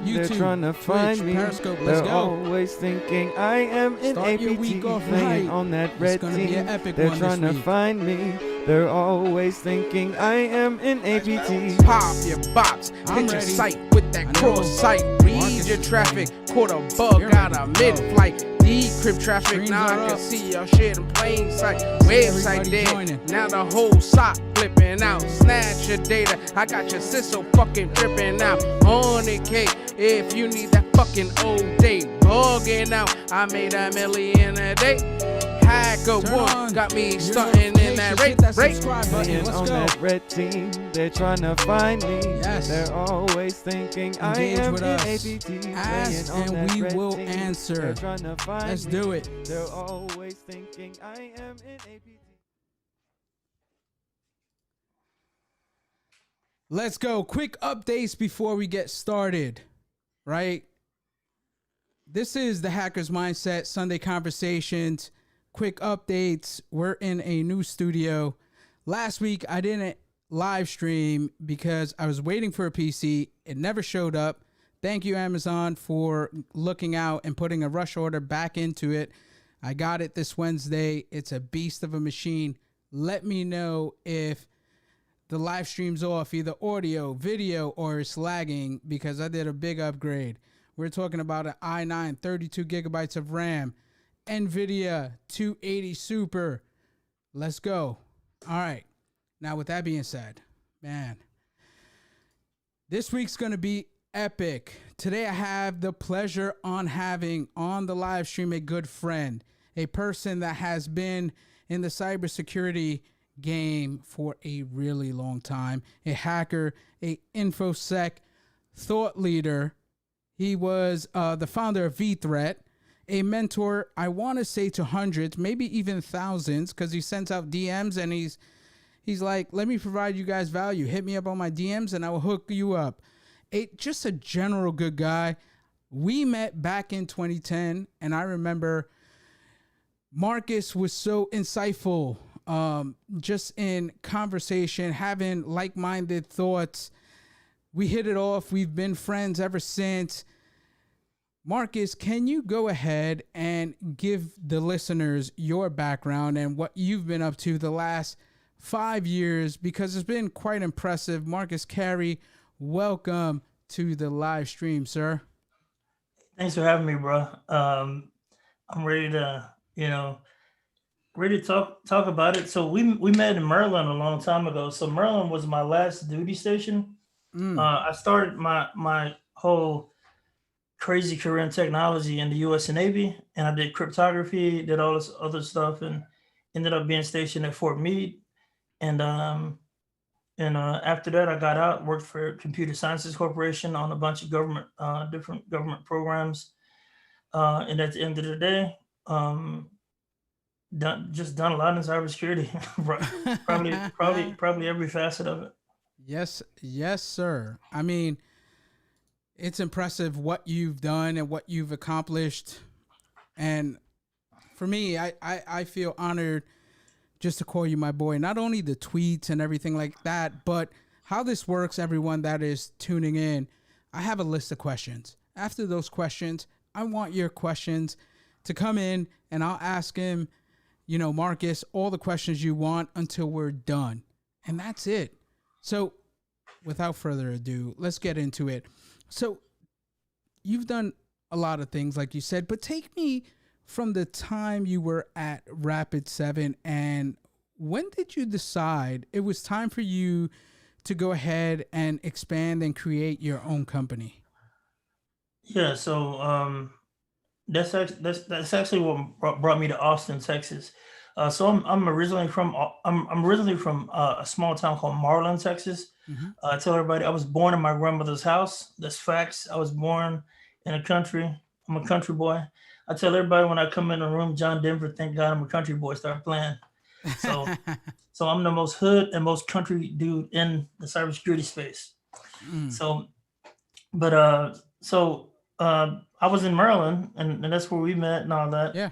They're YouTube, trying to find Twitch, me. Periscope, let's They're go. always thinking I am in Start your week APT, off playing right. on that It's red gonna be team. an epic They're one trying this to week. find me. They're always thinking I am in APT. Pop your box, I'm hit your ready. sight with that I know. cross sight. Read Marcus your is traffic, ready. caught a bug You're out ready of to go. mid-flight. Decrypt traffic, Screens now I are can up. see your shit in plain sight. See Website everybody dead, joining. now the whole sock flipping out. Snatch your data, I got your sis so fucking tripping out. 100K if you need that fucking old day. Bugging out, I made $1 million a day. Hacker Turn one on got me your stunting in that notifications. rate. Hit that rate. subscribe button. Playing Let's on go. that red team, they're trying to find me. Yes. They're always thinking I Engage am with in us. APT. Ask playing on and that we red will team. answer. They're trying to find Let's me. do it. They're always thinking I am in APT. Let's go. Quick updates before we get started, right? This is the Hackers Mindset Sunday Conversations. Quick updates. We're in a new studio. Last week, I didn't live stream because I was waiting for a PC. It never showed up. Thank you, Amazon, for looking out and putting a rush order back into it. I got it this Wednesday. It's a beast of a machine. Let me know if the live stream's off, either audio, video, or it's lagging because I did a big upgrade. We're talking about an i9, 32 gigabytes of RAM, NVIDIA 280 Super. Let's go. All right. Now, with that being said, man, this week's going to be epic. Today, I have the pleasure on having on the live stream a good friend, a person that has been in the cybersecurity game for a really long time, a hacker, a infosec thought leader. He was the founder of VThreat, a mentor, I want to say to hundreds, maybe even thousands, because he sends out DMs and he's like, let me provide you guys value. Hit me up on my DMs and I will hook you up. Just a general good guy. We met back in 2010, and I remember Marcus was so insightful, just in conversation, having like-minded thoughts. We hit it off. We've been friends ever since. Marcus, can you go ahead and give the listeners your background and what you've been up to the last 5 years? Because it's been quite impressive. Marcus Carey, welcome to the live stream, sir. Thanks for having me, bro. I'm ready to, ready to talk about it. So we met in Maryland a long time ago. So Maryland was my last duty station. I started my whole crazy career in technology in the U.S. Navy, and I did cryptography, did all this other stuff, and ended up being stationed at Fort Meade. And after that, I got out, worked for Computer Sciences Corporation on a bunch of different government programs. And at the end of the day, done a lot in cybersecurity, probably every facet of it. Yes, sir. I mean, it's impressive what you've done and what you've accomplished. And for me, I feel honored just to call you my boy. Not only the tweets and everything like that, but how this works, everyone that is tuning in. I have a list of questions. After those questions, I want your questions to come in, and I'll ask him, Marcus, all the questions you want until we're done. And that's it. So without further ado, let's get into it. So you've done a lot of things, like you said, but take me from the time you were at Rapid7, and when did you decide it was time for you to go ahead and expand and create your own company? Yeah, so that's actually what brought me to Austin, Texas. So I'm originally from a small town called Marlin, Texas. I tell everybody I was born in my grandmother's house. That's facts. I was born in a country. I'm a country boy. I tell everybody when I come in the room, John Denver, thank God I'm a country boy, start playing. So I'm the most hood and most country dude in the cybersecurity space. So I was in Maryland, and that's where we met and all that. Yeah.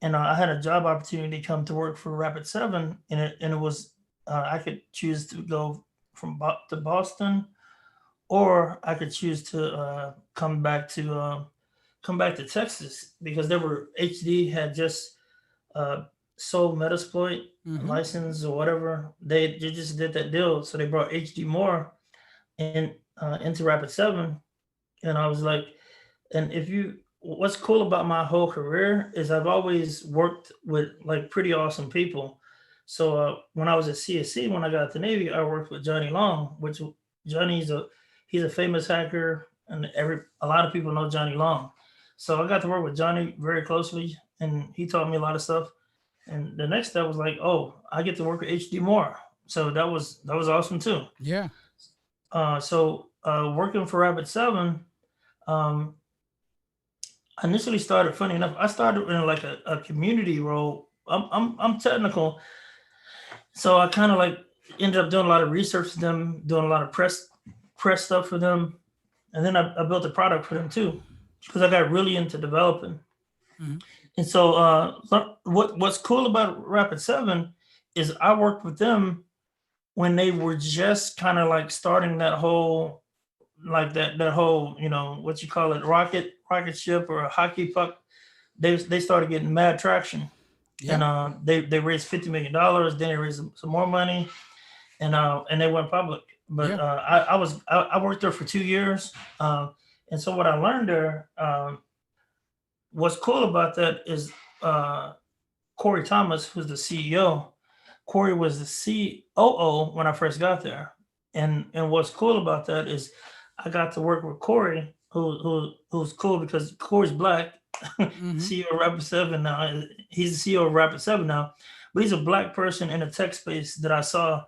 And I had a job opportunity to come to work for Rapid7, and it was I could choose to go to Boston or I could choose to come back to Texas because they were HD had just uh, sold Metasploit Mm-hmm. license or whatever. They just did that deal, so they brought HD more in into Rapid 7, and I was like, and if you what's cool about my whole career is I've always worked with like pretty awesome people. So when I was at CSC, when I got out the Navy, I worked with Johnny Long, which Johnny's a he's a famous hacker, and a lot of people know Johnny Long. So I got to work with Johnny very closely, and he taught me a lot of stuff. And the next step was like, oh, I get to work with HD more. So that was awesome too. Yeah. Working for Rapid 7, um, I initially started. Funny enough, I started in like a community role. I'm technical, so I kind of like ended up doing a lot of research for them, doing a lot of press stuff for them, and then I built a product for them too, because I got really into developing. Mm-hmm. And so, what's cool about Rapid 7 is I worked with them when they were just kind of like starting that whole, like that whole, what you call it, rocket ship or a hockey puck. They started getting mad traction, Yeah. and they raised $50 million. Then they raised some more money, and they went public. But Yeah. I worked there for 2 years, and so what I learned there. What's cool about that is Corey Thomas, who's the CEO. Corey was the COO when I first got there, and what's cool about that is I got to work with Corey, who's cool because Corey's black, Mm-hmm. CEO of Rapid 7 now. He's the CEO of Rapid 7 now, but he's a black person in the tech space that I saw.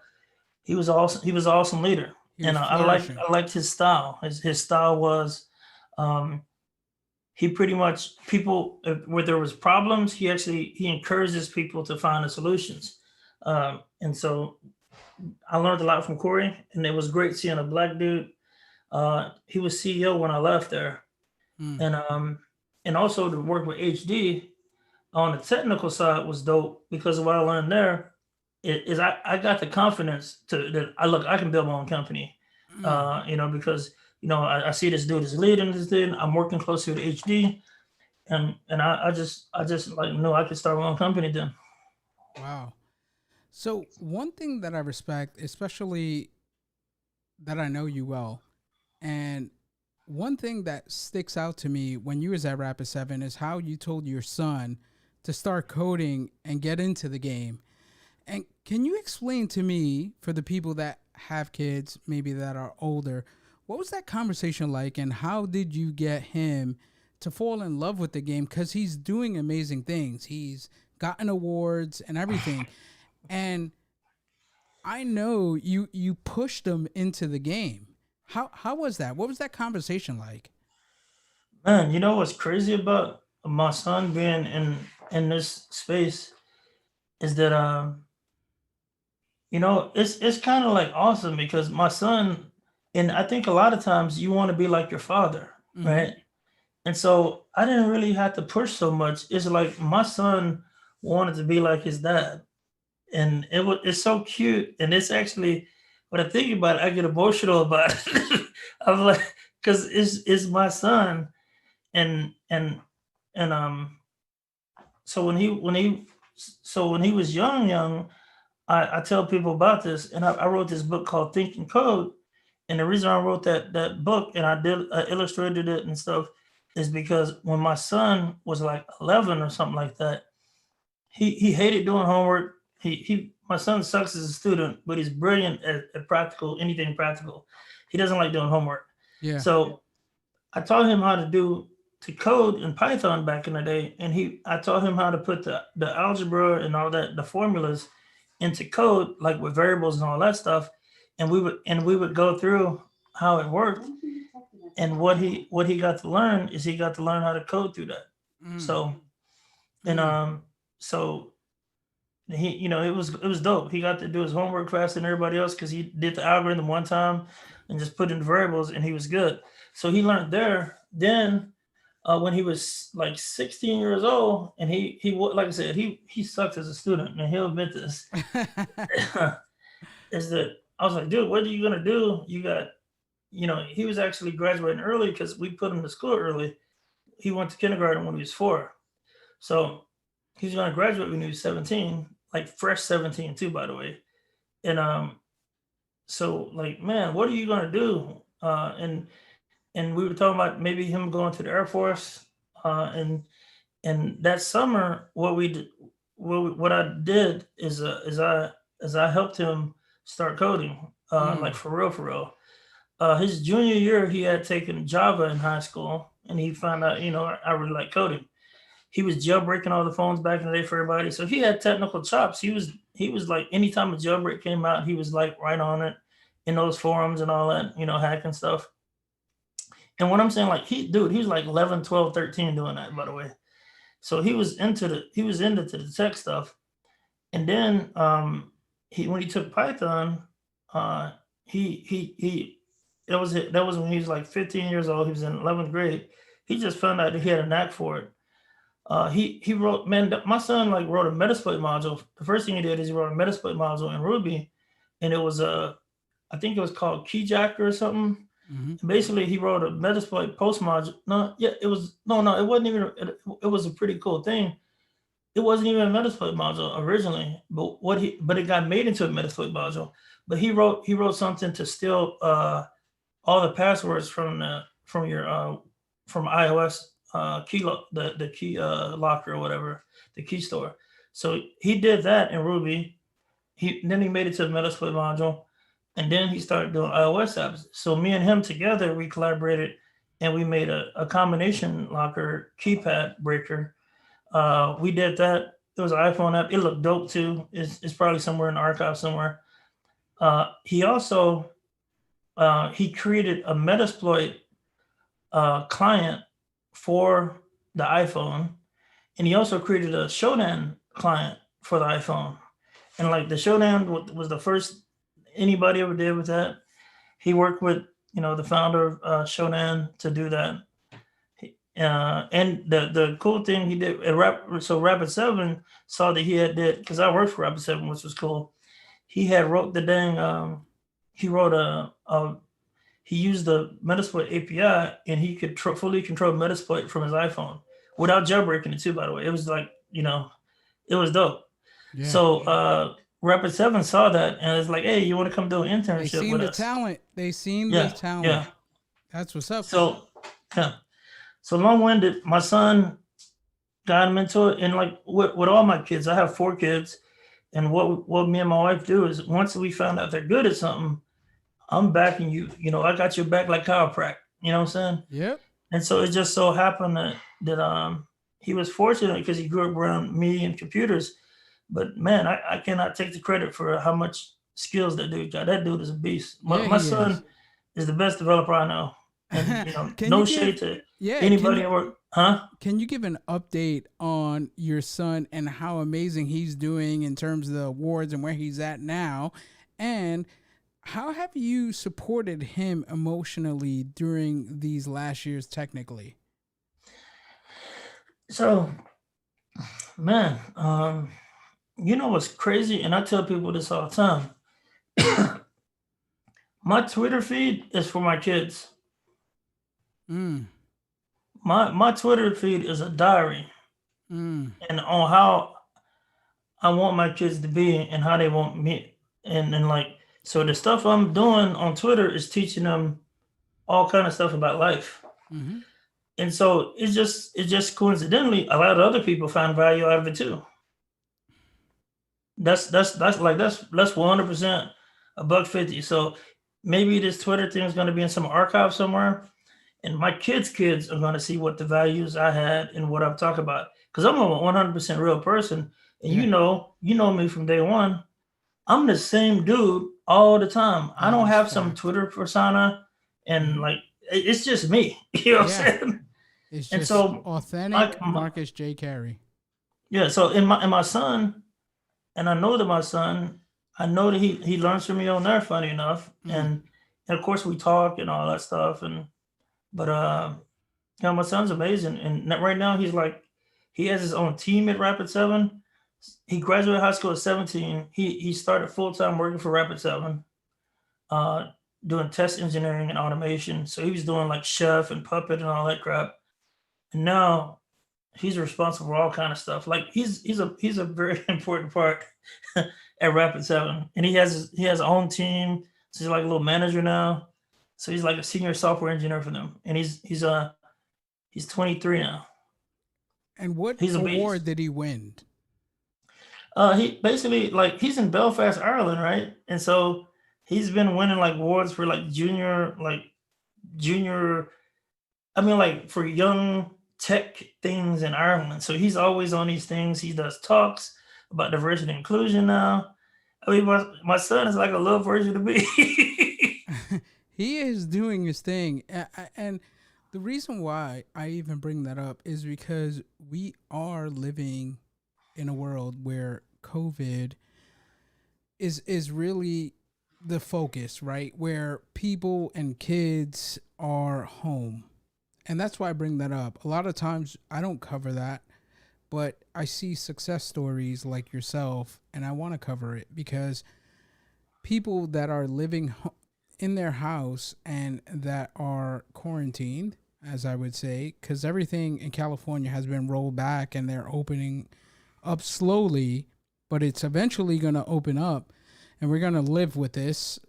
He was awesome. He was an awesome leader, He and was I flourishing. liked his style. His style was. He pretty much people where there was problems, he encourages people to find the solutions, and so I learned a lot from Corey, and it was great seeing a black dude. He was CEO when I left there, Mm. and also to work with HD on the technical side was dope because of what I learned there. Is I got the confidence that I can build my own company, Mm. because I see this dude is leading this dude. I'm working closely with HD, and I just like knew I could start my own company then. Wow. So one thing that I respect, especially that I know you well, and one thing that sticks out to me when you was at Rapid 7 is how you told your son to start coding and get into the game. And can you explain to me, for the people that have kids, maybe that are older, what was that conversation like, and how did you get him to fall in love with the game? Because he's doing amazing things. He's gotten awards and everything. And I know you pushed him into the game. How was that? What was that conversation like? Man, you know what's crazy about my son being in this space is that it's kind of like awesome because my son, and I think a lot of times you want to be like your father, Mm-hmm. right? And so I didn't really have to push so much. It's like my son wanted to be like his dad, and it's so cute. And it's actually when I think about it, I get emotional about it. I'm like, because it's my son, and and and so when he was young, I tell people about this, and I wrote this book called Think and Code. And the reason I wrote that book and I illustrated it and stuff is because when my son was like 11 or something like that, he hated doing homework. He my son sucks as a student, but he's brilliant at practical anything practical. He doesn't like doing homework. Yeah. So I taught him how to code in Python back in the day, and I taught him how to put the algebra and all that the formulas into code, like with variables and all that stuff. And we would go through how it worked. And what he got to learn is he got to learn how to code through that. Mm. So and Mm. so it was dope. He got to do his homework faster than everybody else because he did the algorithm one time and just put in the variables, and he was good. So he learned there. Then when he was like 16 years old, and like I said, he sucked as a student, and he'll admit this. Is that I was like, dude, what are you gonna do? he was actually graduating early because we put him to school early. He went to kindergarten when he was 4. So he's going to graduate when he was 17, like fresh 17 too, by the way. And so like, man, what are you going to do? And we were talking about maybe him going to the Air Force. And that summer, what I did is I helped him start coding, like for real. His junior year, he had taken Java in high school, and he found out, I really like coding. He was jailbreaking all the phones back in the day for everybody, so he had technical chops. He was like, anytime a jailbreak came out, he was like right on it in those forums and all that, hacking stuff. And what I'm saying, like, he was like 11, 12, 13 doing that, by the way. So he was into the tech stuff. And then when he took Python, he that was when he was like 15 years old. He was in 11th grade. He just found out that he had a knack for it. He wrote, man, my son like wrote a Metasploit module. The first thing he did is he wrote a Metasploit module in Ruby, and it was I think it was called Keyjacker or something. Mm-hmm. Basically, he wrote a Metasploit post module. It wasn't even. It was a pretty cool thing. It wasn't even a Metasploit module originally, but it got made into a Metasploit module. But he wrote something to steal all the passwords from iOS the key locker or whatever, the key store. So he did that in Ruby. Then he made it to the Metasploit module, and then he started doing iOS apps. So me and him together, we collaborated, and we made a combination locker keypad breaker. We did that. It was an iPhone app. It looked dope too. It's probably somewhere in the archive somewhere. He also he created a Metasploit client for the iPhone, and he also created a Shodan client for the iPhone. And like the Shodan was the first anybody ever did with that. He worked with the founder of Shodan to do that. And the cool thing he did at Rapid7 saw that he had did, because I worked for Rapid7, which was cool. He had wrote the dang he used the Metasploit API, and he could fully control Metasploit from his iPhone without jailbreaking it too, by the way. It was like, it was dope. Yeah. So Rapid7 saw that, and it's like, hey, you want to come do an internship with us? They seen the talent. Yeah. That's what's up. So, yeah. So long-winded, my son got him into it. And like with all my kids, I have 4 kids. And what me and my wife do is once we found out they're good at something, I'm backing you. I got your back like chiropractic. You know what I'm saying? Yep. And so it just so happened that he was fortunate because he grew up around me and computers. But man, I cannot take the credit for how much skills that dude got. That dude is a beast. My son is the best developer I know. And no shade to anybody at work. Huh? Can you give an update on your son and how amazing he's doing in terms of the awards and where he's at now? And how have you supported him emotionally during these last years technically? So, man, what's crazy? And I tell people this all the time. My Twitter feed is for my kids. My Twitter feed is a diary, and on how I want my kids to be and how they want me, and like, so the stuff I'm doing on Twitter is teaching them all kind of stuff about life, and so it's just coincidentally a lot of other people found value out of it too. That's 100% $1.50. So maybe this Twitter thing is going to be in some archive somewhere. And my kids' are going to see what the values I had and what I've talked about. Because I'm a 100% real person. And you know me from day one. I'm the same dude all the time. I don't have some Twitter persona. And like, it's just me. You know what I'm saying? It's just authentic Marcus J Carey. Yeah. So in my son, and I know that my son, I know that he learns from me on there, funny enough. And of course we talk and all that stuff. But my son's amazing, and right now he has his own team at Rapid7. He graduated high school at 17. He started full time working for Rapid7. doing test engineering and automation. So he was doing like Chef and Puppet and all that crap. And now he's responsible for all kind of stuff. Like he's a very important part at Rapid 7, and he has his own team. So he's like a little manager now. So he's like a senior software engineer for them, and he's 23 now. And what He's a award beast. did he win? He basically like he's in Belfast, Ireland, right? And so he's been winning like awards for like junior. I mean, like for young tech things in Ireland. So he's always on these things. He does talks about diversity and inclusion now. I mean, my son is like a little version of me. He is doing his thing. And the reason why I even bring that up is because we are living in a world where COVID is really the focus, right? Where people and kids are home. And that's why I bring that up. A lot of times I don't cover that, but I see success stories like yourself and I want to cover it because people that are living in their house and that are quarantined, as I would say, because everything in California has been rolled back and they're opening up slowly, but it's eventually going to open up and we're going to live with this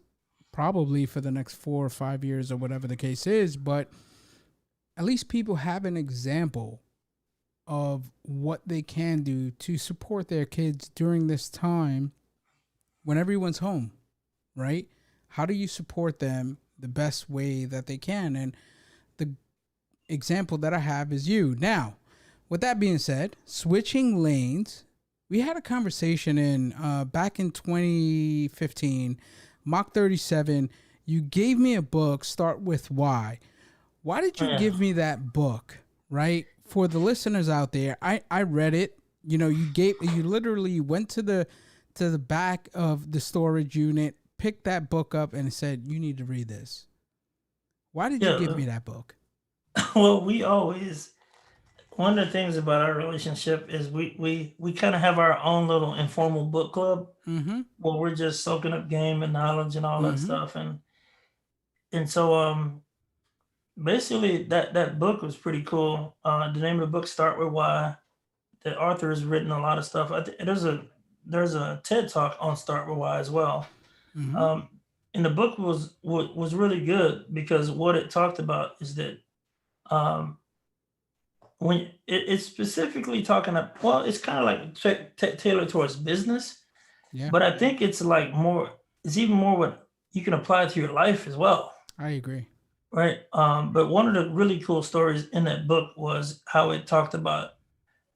probably for the next 4 or 5 years or whatever the case is. But at least people have an example of what they can do to support their kids during this time when everyone's home, right? How do you support them the best way that they can? And the example that I have is you. Now, with that being said, switching lanes, we had a conversation back in 2015, Mach 37. You gave me a book, Start With Why. Why did you give me that book, right? For the listeners out there, I read it. You know, you literally went to the back of the storage unit, picked that book up and said, you need to read this. Why did you give me that book? Well, one of the things about our relationship is we kind of have our own little informal book club where we're just soaking up game and knowledge and all that stuff. And so basically that book was pretty cool. The name of the book, Start With Why. The author has written a lot of stuff. There's a TED Talk on Start With Why as well. And the book was really good because what it talked about is that when it's specifically talking about, well, it's kind of like tailored towards business, but I think it's even more what you can apply to your life as well. I agree. Right. But one of the really cool stories in that book was how it talked about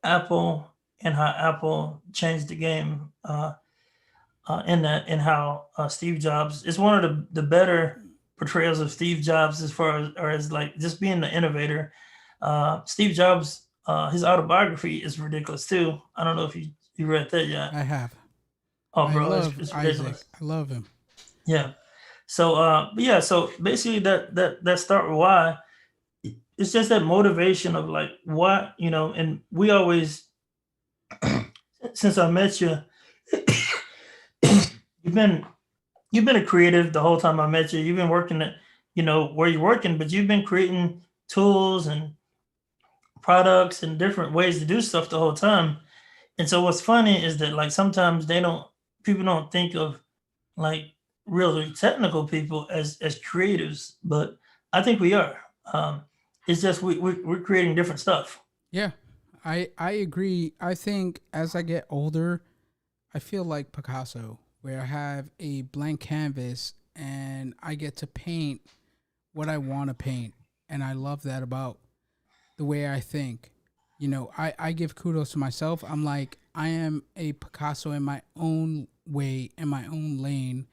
Apple and how Apple changed the game and how Steve Jobs is one of the better portrayals of Steve Jobs as far as like just being the innovator. Steve Jobs, his autobiography is ridiculous too. I don't know if you read that yet. I have. Oh, bro, Isaac. it's ridiculous. I love him. Yeah. So, so basically that Start With Why, it's just that motivation of like what, and we always, since I met you, you've been a creative the whole time I met you. You've been working at, where you're working, but you've been creating tools and products and different ways to do stuff the whole time. And so what's funny is that like sometimes people don't think of like really technical people as creatives, but I think we are. It's just we're creating different stuff. Yeah, I agree. I think as I get older, I feel like Picasso, where I have a blank canvas and I get to paint what I want to paint. And I love that about the way I think. I give kudos to myself. I'm like, I am a Picasso in my own way, in my own lane,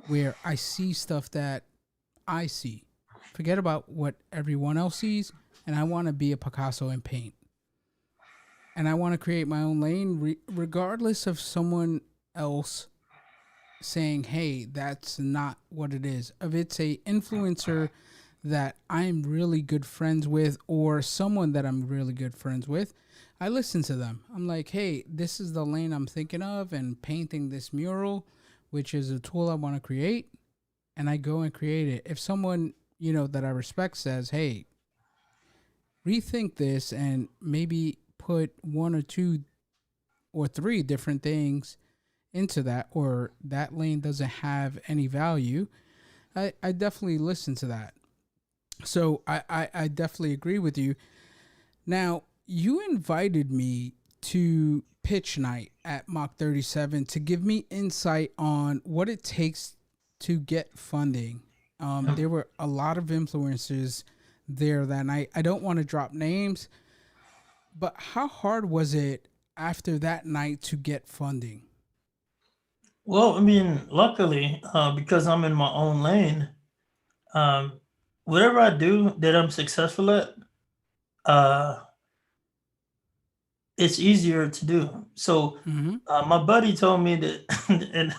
where I see stuff that I see. Forget about what everyone else sees, and I want to be a Picasso and paint. And I want to create my own lane regardless of someone else saying, hey, that's not what it is. If it's a influencer that I'm really good friends with or someone that I'm really good friends with, I listen to them. I'm like, hey, this is the lane I'm thinking of and painting this mural, which is a tool I want to create. and I go and create it, if someone, that I respect says, hey, rethink this and maybe put one or two or three different things into that, or that lane doesn't have any value, I definitely listen to that. So I definitely agree with you. Now, you invited me to pitch night at Mach 37 to give me insight on what it takes to get funding. There were a lot of influencers there that night. I don't want to drop names, but how hard was it after that night to get funding? Well, I mean, luckily, because I'm in my own lane, um, whatever I do that I'm successful at, uh, it's easier to do. So, Mm-hmm. my buddy told me that, and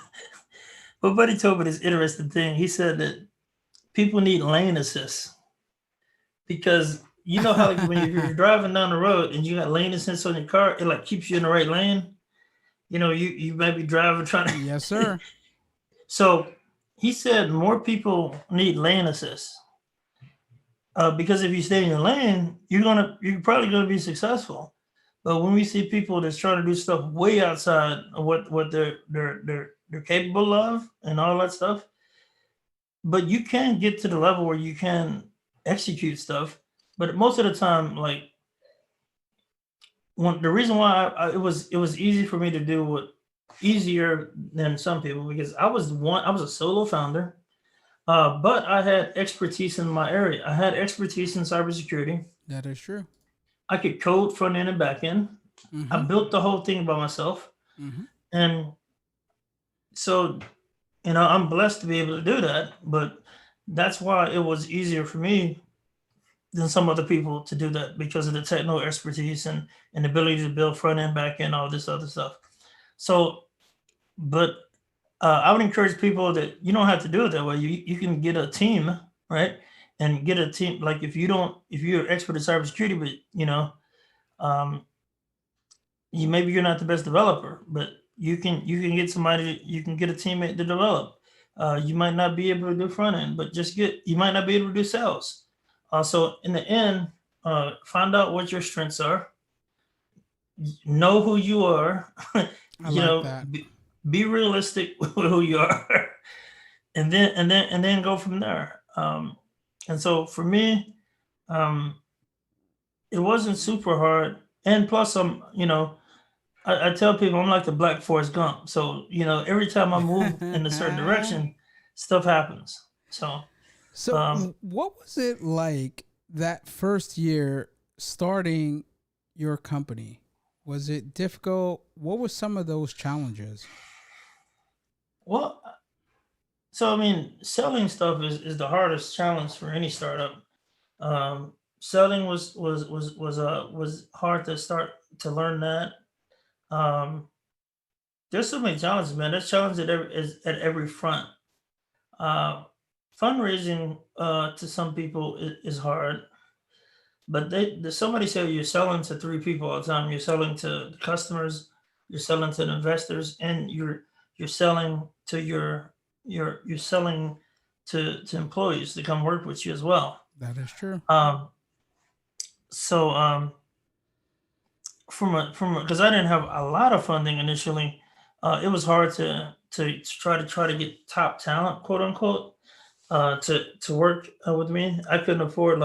my buddy told me this interesting thing. He said that people need lane assist because you know how like when you're driving down the road and you got lane assist on your car, it like keeps you in the right lane. You might be driving trying to. Yes, sir. So he said more people need lane assist because if you stay in your lane, you're probably gonna be successful. But when we see people that's trying to do stuff way outside of what they're capable of and all that stuff, but you can get to the level where you can execute stuff. But most of the time, like the reason why it was easy for me to do what easier than some people because I was a solo founder, but I had expertise in my area. I had expertise in cybersecurity. That is true. I could code front end and back end. I Mm-hmm. built the whole thing by myself, Mm-hmm. and so I'm blessed to be able to do that. But that's why it was easier for me than some other people to do that because of the technical expertise and the ability to build front end, back end, all this other stuff. So, but I would encourage people that you don't have to do it that way. You can get a team, right? And get a team. Like if you're expert in cybersecurity, but um, maybe you're not the best developer, but you can get somebody. You can get a teammate to develop. You might not be able to do front end, but you might not be able to do sales. So in the end, find out what your strengths are. Know who you are. I like that. Be realistic with who you are, and then go from there. And so for me, um, it wasn't super hard. And plus, I tell people I'm like the Black Forrest Gump. So every time I move in a certain direction, stuff happens. So So, um, what was it like that first year starting your company? Was it difficult? What were some of those challenges? well, so I mean, selling stuff is the hardest challenge for any startup. Selling was hard to start to learn that. Um, there's so many challenges, man. There's challenges at every front. Uh, Fundraising to some people is hard, but somebody said you're selling to three people all the time. You're selling to the customers, you're selling to the investors, and you're selling to you're selling to employees to come work with you as well. That is true. Um, so from because I didn't have a lot of funding initially, it was hard to try to get top talent, quote unquote, to work with me. I couldn't afford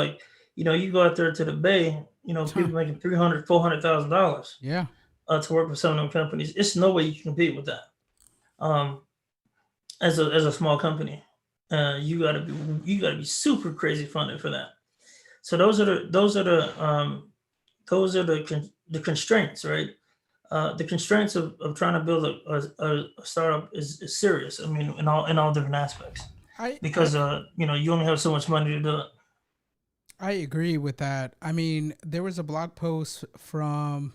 you go out there to the Bay, people making $300,000, $400,000 Yeah. to work with some of them companies. It's no way you can compete with that. Um, as a small company, you gotta be super crazy funded for that. So those are the constraints, right? The constraints of trying to build a startup is serious. I mean, in all different aspects, I, because I you only have so much money to do it. I agree with that. I mean, there was a blog post from,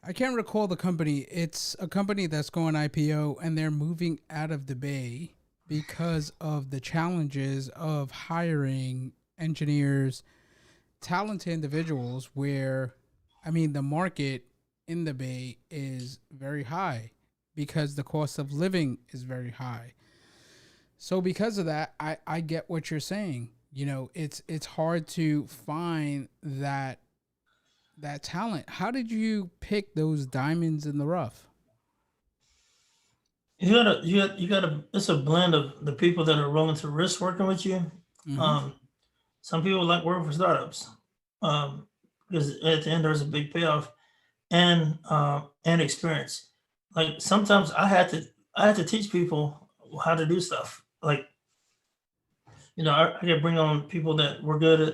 I can't recall the company. It's a company that's going IPO and they're moving out of the Bay because of the challenges of hiring engineers, talented individuals where, I mean, the market in the Bay is very high because the cost of living is very high. So because of that, I get what you're saying. You know, it's hard to find that talent. How did you pick those diamonds in the rough? You gotta. It's a blend of the people that are willing to risk working with you. Mm-hmm. Um, some people like working for startups, because at the end there's a big payoff and experience. Like sometimes I had to teach people how to do stuff. Like I could bring on people that were good at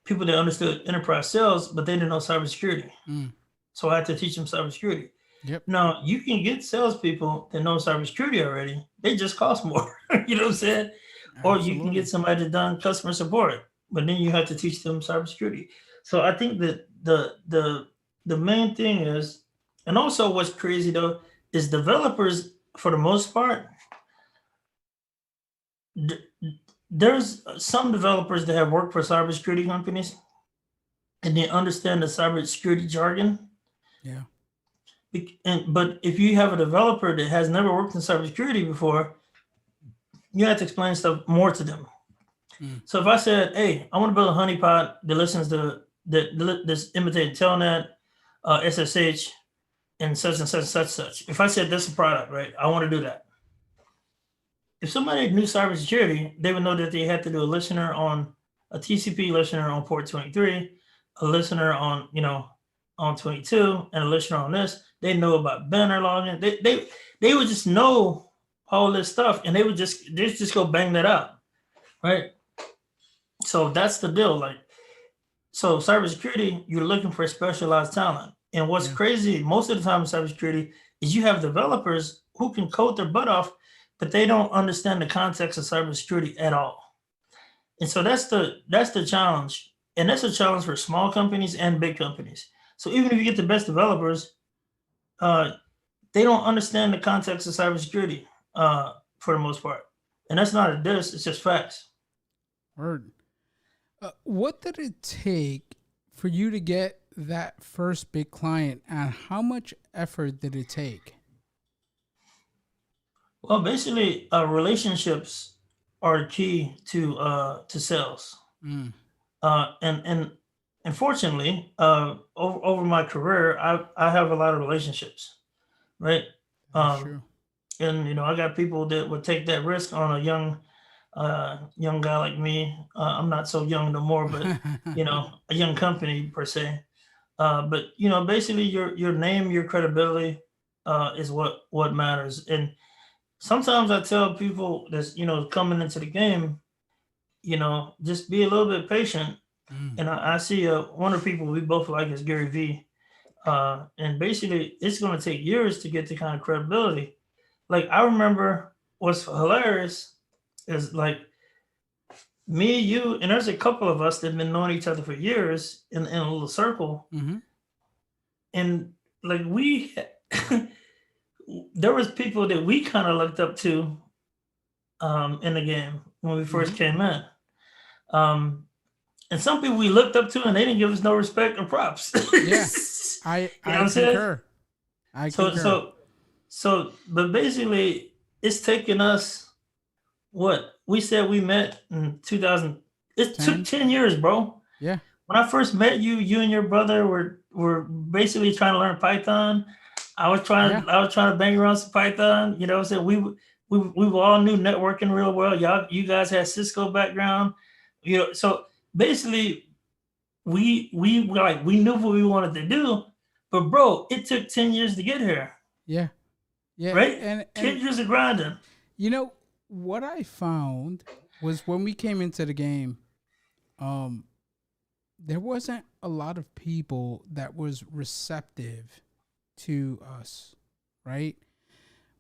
people that understood enterprise sales, but they didn't know cybersecurity. Mm. So I had to teach them cybersecurity. Yep. Now you can get salespeople that know cybersecurity already. They just cost more. You know what I'm saying? Or you can Absolutely. get somebody that done customer support, but then you have to teach them cybersecurity. So I think that the main thing is, and also what's crazy though, is developers for the most part. th- There's some developers that have worked for cybersecurity companies and they understand the cybersecurity jargon. Yeah. But if you have a developer that has never worked in cybersecurity before, you have to explain stuff more to them. Mm. So if I said, "Hey, I want to build a honeypot that listens to this imitated telnet, SSH, and such and such and such such," if I said this is a product, right? I want to do that. If somebody knew cybersecurity, they would know that they had to do a listener on a TCP listener on port 23, a listener on 22, and a listener on this. They know about banner logging. They would just know all this stuff, and they just go bang that out, right? So that's the deal. Like, so cybersecurity, you're looking for specialized talent. And what's Yeah. crazy most of the time in cybersecurity is you have developers who can code their butt off, but they don't understand the context of cybersecurity at all. And so that's the challenge. And that's a challenge for small companies and big companies. So even if you get the best developers, uh, they don't understand the context of cybersecurity for the most part. And that's not a diss, it's just facts. Word. What did it take for you to get that first big client, and how much effort did it take? Well, basically, relationships are key to sales. Mm. And unfortunately, over my career, I have a lot of relationships, right? That's Um, true. and I got people that would take that risk on a young guy like me. I'm not so young no more, but a young company per se. But basically, your name, your credibility, is what matters. And sometimes I tell people that's coming into the game, just be a little bit patient. Mm. And I see one of the people we both like is Gary V. And basically, it's going to take years to get the kind of credibility. Like I remember, what's hilarious is like me, you, and there's a couple of us that have been knowing each other for years in a little circle, Mm-hmm. and like we, there was people that we kind of looked up to in the game when we first Mm-hmm. came in. Um, and some people we looked up to and they didn't give us no respect or props. Yeah. I You know I what I'm saying? concur. I So concur. so but basically it's taken us what? We said we met in 2000. It took 10. 10 years, bro. Yeah. When I first met you, you and your brother were basically trying to learn Python. Yeah. I was trying to bang around some Python. You know what I'm saying? We all knew networking real well. You guys had Cisco background. So basically we knew what we wanted to do, but bro, it took 10 years to get here, Yeah. Yeah. right? And 10 years of grinding. you know what I found was when we came into the game, um, there wasn't a lot of people that was receptive to us, right?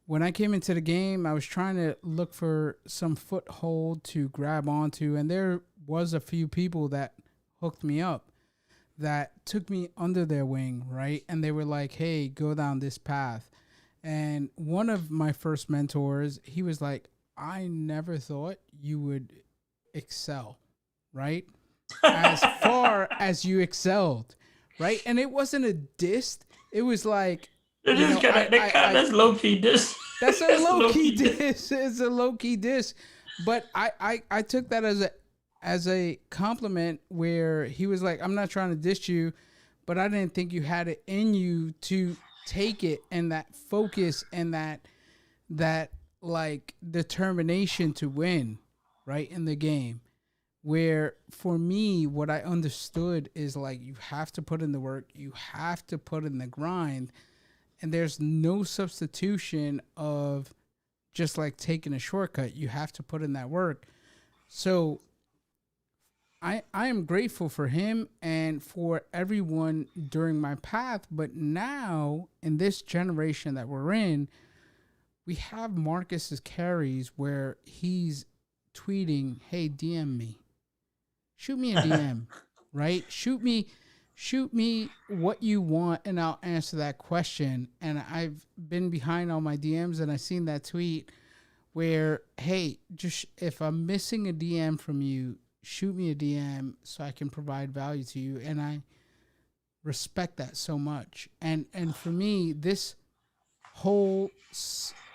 When I came into the game, I was trying to look for some foothold to grab onto, and there was a few people that hooked me up, that took me under their wing, right? And they were like, "Hey, go down this path." And one of my first mentors, he was like, "I never thought you would excel, right? As far as you excelled, right?" And it wasn't a diss. It was like, It is kind of that's low key. This. That's a That's a low key low-key diss. diss. It's a low key diss. But I took that as a compliment where he was like, I'm not trying to diss you, but I didn't think you had it in you to take it and that focus and that like determination to win, right, in the game. Where for me, what I understood is like you have to put in the work, you have to put in the grind, and there's no substitution of just like taking a shortcut. You have to put in that work. So I am grateful for him and for everyone during my path, but now in this generation that we're in, we have Marcus's carries where he's tweeting, "Hey, DM me. Shoot me a DM, right? Shoot me what you want and I'll answer that question." And I've been behind all my DMs and I seen that tweet where, "Hey, just if I'm missing a DM from you, shoot me a DM so I can provide value to you." And I respect that so much. And for me, this whole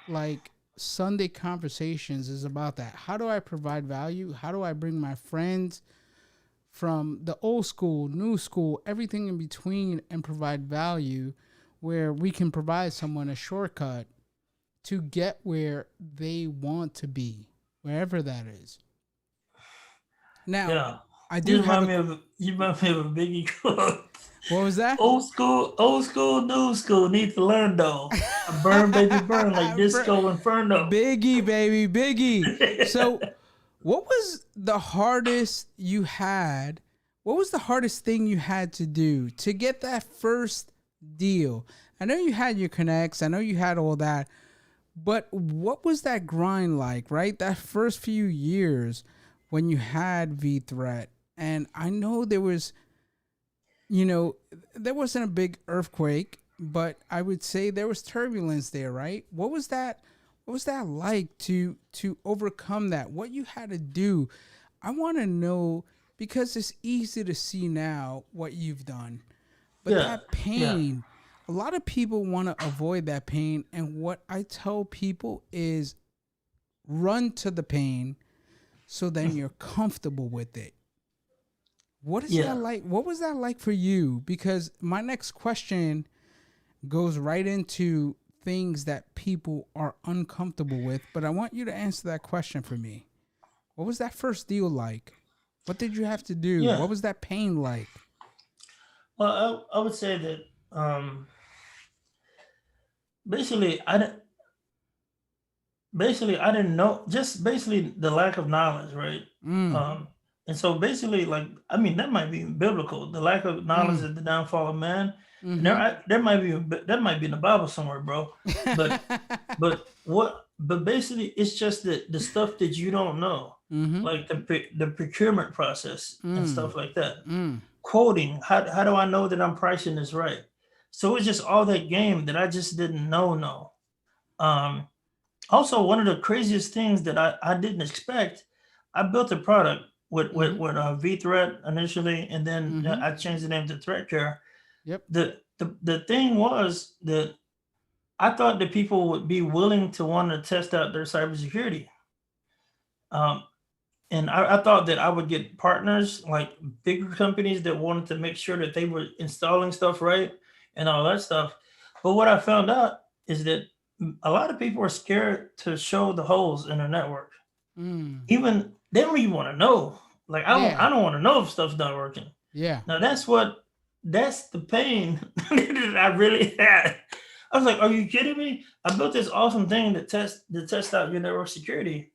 like Sunday conversations is about that. How do I provide value? How do I bring my friends from the old school, new school, everything in between, and provide value where we can provide someone a shortcut to get where they want to be, wherever that is. Now, Yeah. I do have You remind me of a Biggie quote. what was that? Old school, new school. Need to learn though. Burn, baby, burn like disco inferno. Biggie, baby, Biggie. So, what was the hardest you had? What was the hardest thing you had to do to get that first deal? I know you had your connects. I know you had all that. But what was that grind like, right? That first few years when you had V Threat. And I know there was, there wasn't a big earthquake, but I would say there was turbulence there, right? What was that like to overcome that? What you had to do? I want to know, because it's easy to see now what you've done. But that pain, a lot of people want to avoid that pain. And what I tell people is run to the pain so then you're comfortable with it. What is that like? What was that like for you? Because my next question goes right into things that people are uncomfortable with, but I want you to answer that question for me. What was that first deal like? What did you have to do? Yeah. What was that pain like? Well, I would say that basically I didn't know, just basically the lack of knowledge, right? And so basically, like, I mean, that might be biblical. The lack of knowledge is the downfall of man. Mhm. That might be in the Bible somewhere, bro. But but basically, it's just the stuff that you don't know, like the procurement process and stuff like that. Quoting, how do I know that I'm pricing this right? So it's just all that game that I just didn't know. Also, one of the craziest things that I didn't expect, I built a product with V Threat initially, and then I changed the name to Threat Care. Yep. The thing was that I thought that people would be willing to want to test out their cybersecurity. And I thought that I would get partners, like bigger companies that wanted to make sure that they were installing stuff right and all that stuff. But what I found out is that a lot of people are scared to show the holes in their network. Even they don't even want to know. Like I don't want to know if stuff's not working. Yeah. Now that's the pain that I really had. I was like, are you kidding me? I built this awesome thing to test out your network security,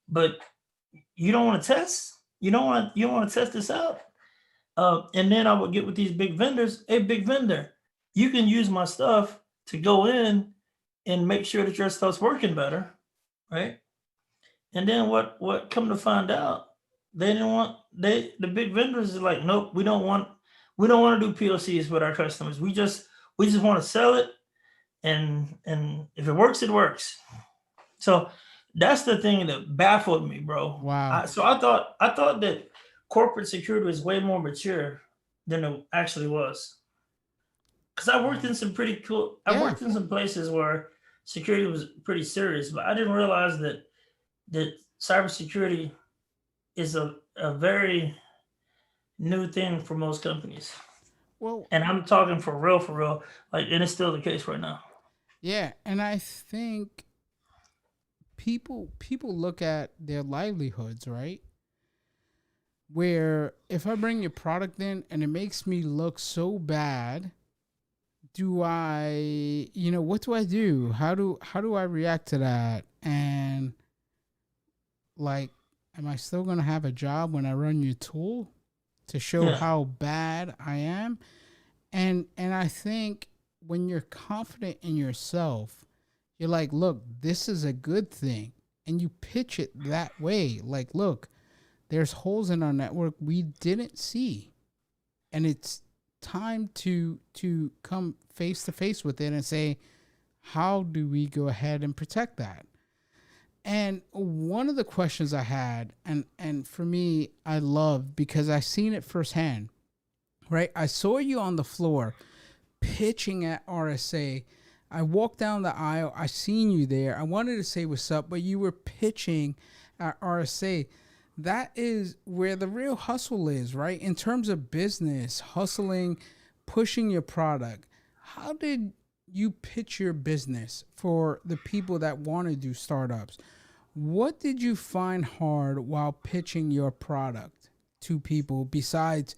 but you don't want to test? You don't want to test this out? And then I would get with these big vendors. Hey, big vendor, you can use my stuff to go in and make sure that your stuff's working better, right? And then what come to find out, the big vendors is like, nope, we don't want to do POCs with our customers. We just want to sell it, and if it works, it works. So that's the thing that baffled me, bro. Wow. So I thought that corporate security was way more mature than it actually was. Because I worked in some pretty cool. I worked in some places where security was pretty serious, but I didn't realize that cybersecurity is a very new thing for most companies. Well, And I'm talking for real. Like, and it's still the case right now. yeah, and I think people look at their livelihoods, right? Where if I bring your product in and it makes me look so bad, do I, what do I do? How do I react to that? And like, am I still going to have a job when I run your tool to show Yeah. how bad I am? And I think when you're confident in yourself, you're like, look, this is a good thing. And you pitch it that way. Like, look, there's holes in our network we didn't see. And it's time to come face to face with it and say, how do we go ahead and protect that? And one of the questions I had, and for me, I love because I seen it firsthand, right? I saw you on the floor pitching at RSA. I walked down the aisle. I seen you there. I wanted to say what's up, but you were pitching at RSA. That is where the real hustle is, right? In terms of business, hustling, pushing your product. How did you pitch your business for the people that want to do startups? What did you find hard while pitching your product to people besides,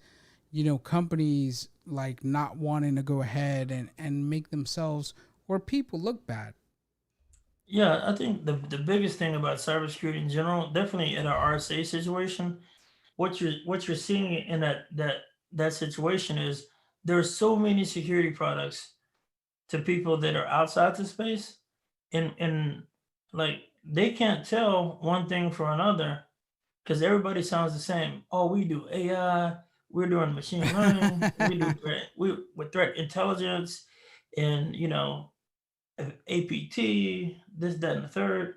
companies like not wanting to go ahead and make themselves or people look bad? Yeah, I think the biggest thing about cybersecurity in general, definitely in our RSA situation, what you're seeing in that situation is there's so many security products to people that are outside the space, and like they can't tell one thing from another because everybody sounds the same. Oh, we do AI, we're doing machine learning, we do we with threat intelligence, and APT, this, that, and the third.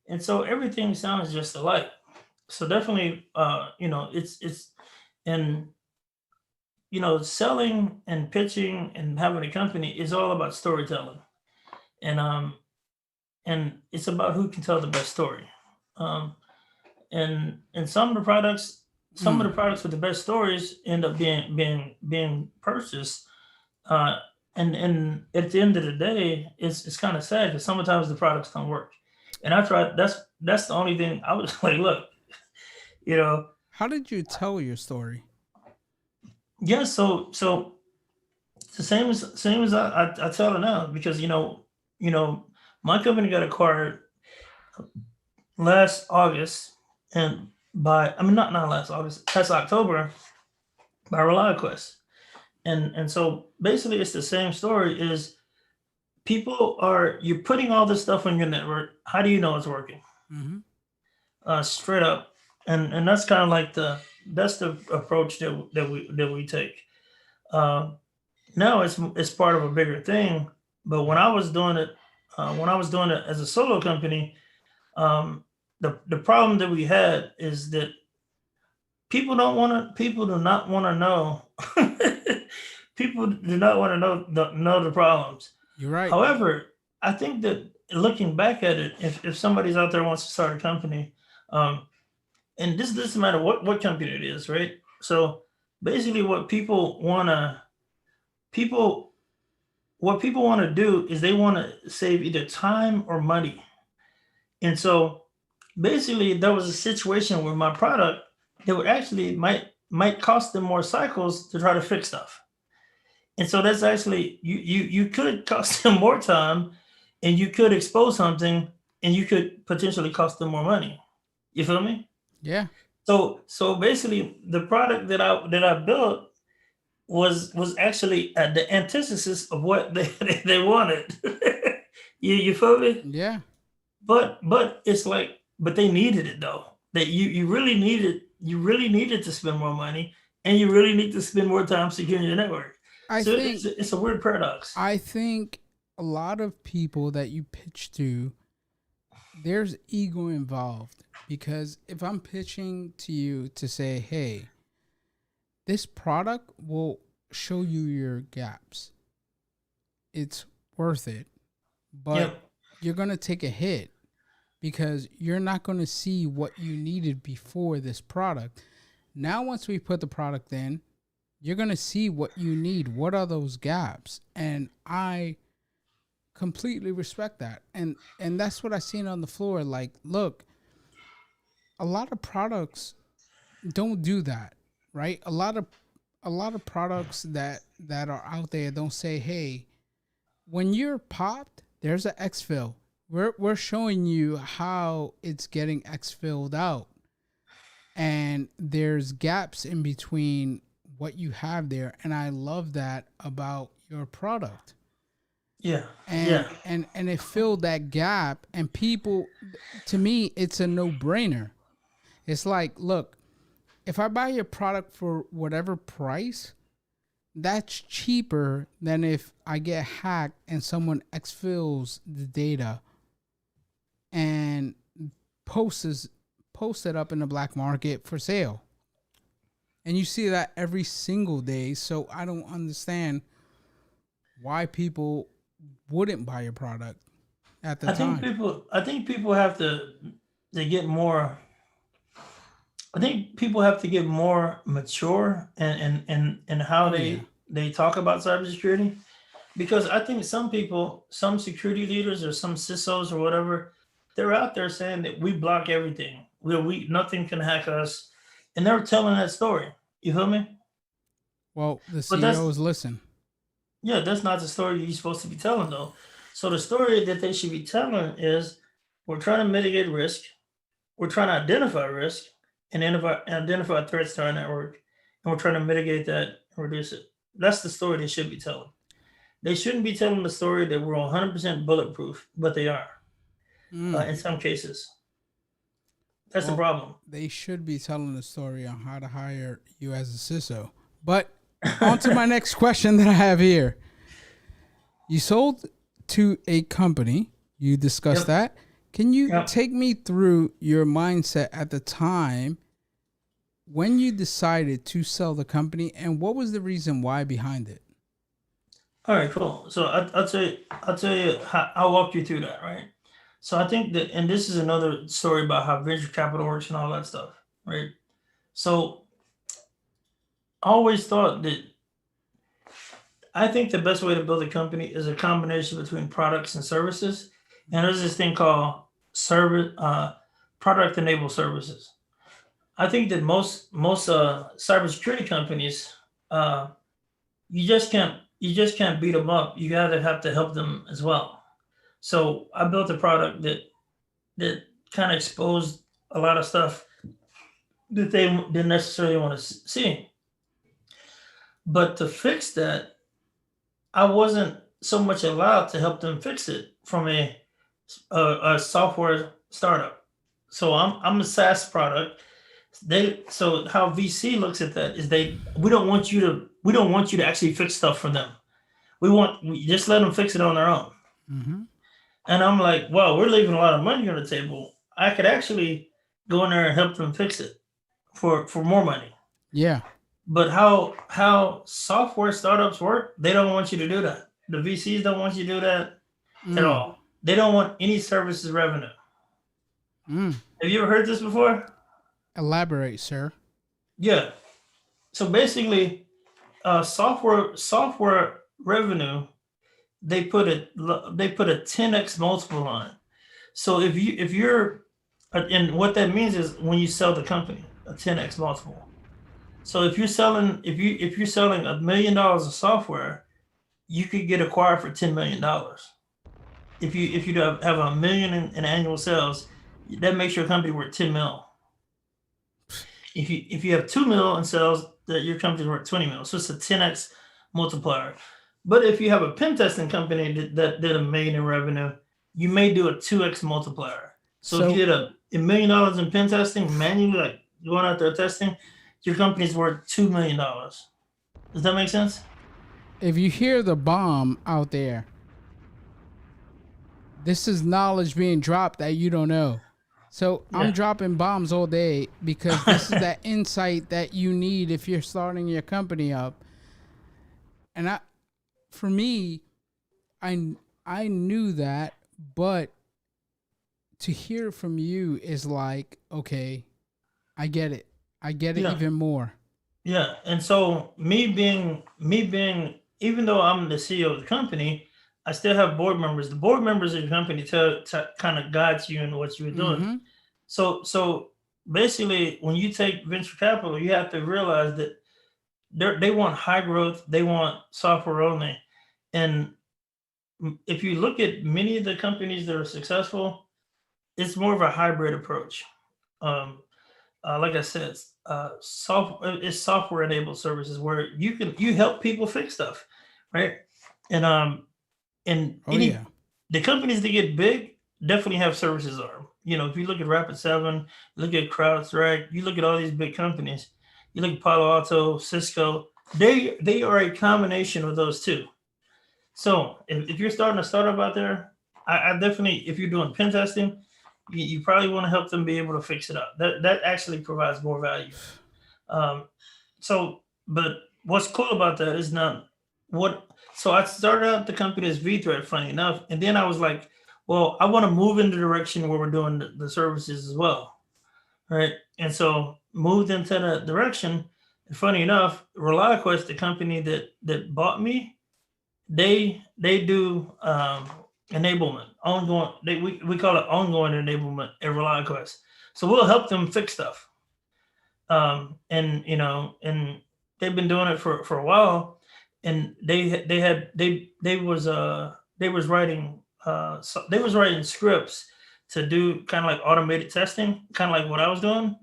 And so everything sounds just alike. So definitely, it's and selling and pitching and having a company is all about storytelling, and it's about who can tell the best story. Um, and some of Mm, the products with the best stories end up being purchased. Uh, and at the end of the day, it's kind of sad because sometimes the products don't work. And I tried. That's the only thing I was like, look, you know, how did you tell your story? yeah. So it's the same as I tell it now because you know my company got acquired last August, and by I mean not last August, last October by ReliQuest. And so basically it's the same story is you're putting all this stuff on your network. How do you know it's working? Mm-hmm. Straight up. And that's kind of like that's the approach that we take. Uh, Now it's part of a bigger thing. But when I was doing it as a solo company, um, the problem that we had is that people do not want to know people do not want to know the problems. You're right. However, I think that looking back at it, if somebody's out there wants to start a company, um, and this doesn't matter what company it is, right? So basically, people what people want to do is they want to save either time or money, and so basically there was a situation where my product that would actually might cost them more cycles to try to fix stuff. And so that's actually you could cost them more time and you could expose something and you could potentially cost them more money. You feel me? Yeah. So basically the product that I built was actually at the antithesis of what they wanted. You feel me? Yeah. But it's like but they needed it though. That you really needed to spend more money and you really need to spend more time securing your network. I So think it's a weird paradox. I think a lot of people that you pitch to, there's ego involved because if I'm pitching to you to say, "Hey, this product will show you your gaps. It's worth it." But Yep. you're going to take a hit because you're not going to see what you needed before this product. Now, once we put the product in, you're going to see what you need. What are those gaps? And I completely respect that. And that's what I seen on the floor. Like, look, a lot of products don't do that, right? A lot of products that are out there don't say, hey, when you're popped, there's an exfil. We're showing you how it's getting exfilled out. And there's gaps in between what you have there. And I love that about your product. Yeah. And it filled that gap. And people, to me, it's a no-brainer. It's like, look, if I buy your product for whatever price, that's cheaper than if I get hacked and someone exfils the data and post it up in the black market for sale. And you see that every single day. So I don't understand why people wouldn't buy your product at the time. I think people have to get more. I think people have to get more mature and how they talk about cybersecurity, because I think some people, some security leaders or some CISOs or whatever, they're out there saying that we block everything. We nothing can hack us, and they're telling that story. You feel me? Well, the CEOs listen. Yeah, that's not the story you're supposed to be telling, though. So the story that they should be telling is, we're trying to mitigate risk, we're trying to identify risk, and identify threats to our network, and we're trying to mitigate that and reduce it. That's the story they should be telling. They shouldn't be telling the story that we're 100% bulletproof, but they are in some cases. That's the problem. They should be telling the story on how to hire you as a CISO. But on to my next question that I have here. You sold to a company. You discussed that. Can you take me through your mindset at the time when you decided to sell the company, and what was the reason why behind it? All right, cool. So I'll tell you how I'll walk you through that, right? So I think that, and this is another story about how venture capital works and all that stuff, right? So I always thought that I think the best way to build a company is a combination between products and services. And there's this thing called product enabled services. I think that most cybersecurity companies, you just can't beat them up. You gotta have to help them as well. So I built a product that kind of exposed a lot of stuff that they didn't necessarily want to see. But to fix that, I wasn't so much allowed to help them fix it from a software startup. So I'm a SaaS product. So how VC looks at that is we don't want you to actually fix stuff for them. We just let them fix it on their own. Mm-hmm. And I'm like, well, we're leaving a lot of money on the table. I could actually go in there and help them fix it for more money. Yeah. But how software startups work, they don't want you to do that. The VCs don't want you to do that at all. They don't want any services revenue. Have you ever heard this before? Elaborate, sir. Yeah. So basically, software revenue, they put a 10x multiple on it. So if you're, and what that means is when you sell the company, a 10x multiple. So if you're selling $1 million of software, you could get acquired for $10 million. If you have $1 million in annual sales, that makes your company worth 10 mil. If you have 2 mil in sales, that your company's worth 20 mil. So it's a 10x multiplier. But if you have a pen testing company that did $1 million in revenue, you may do a 2x multiplier. So if you did $1 million in pen testing manually, like going out there testing, your company's worth $2 million. Does that make sense? If you hear the bomb out there, this is knowledge being dropped that you don't know. So I'm dropping bombs all day because this is that insight that you need if you're starting your company up. And for me, I knew that, but to hear from you is like, okay, I get it. I get it Yeah. even more. Yeah. And so me being, even though I'm the CEO of the company, I still have board members. The board members of the company to kind of guides you in what you're doing. Mm-hmm. So basically, when you take venture capital, you have to realize that they want high growth, they want software only. And if you look at many of the companies that are successful, it's more of a hybrid approach. Um, like I said, it's software enabled services where you help people fix stuff, right? And Oh yeah. the companies that get big definitely have services arm. If you look at Rapid7, look at CrowdStrike, you look at all these big companies, you look at Palo Alto, Cisco, they are a combination of those two. So if you're starting a startup out there, I definitely, if you're doing pen testing, you probably want to help them be able to fix it up. That actually provides more value. Um, but what's cool about that is not what. So I started out the company as VThread, funny enough, and then I was like, well, I want to move in the direction where we're doing the services as well, right? And so moved into that direction. And funny enough, ReliQuest, the company that bought me, they do enablement, ongoing. We call it ongoing enablement at ReliQuest. So we'll help them fix stuff. And they've been doing it for a while, and they was writing scripts to do kind of like automated testing, kind of like what I was doing.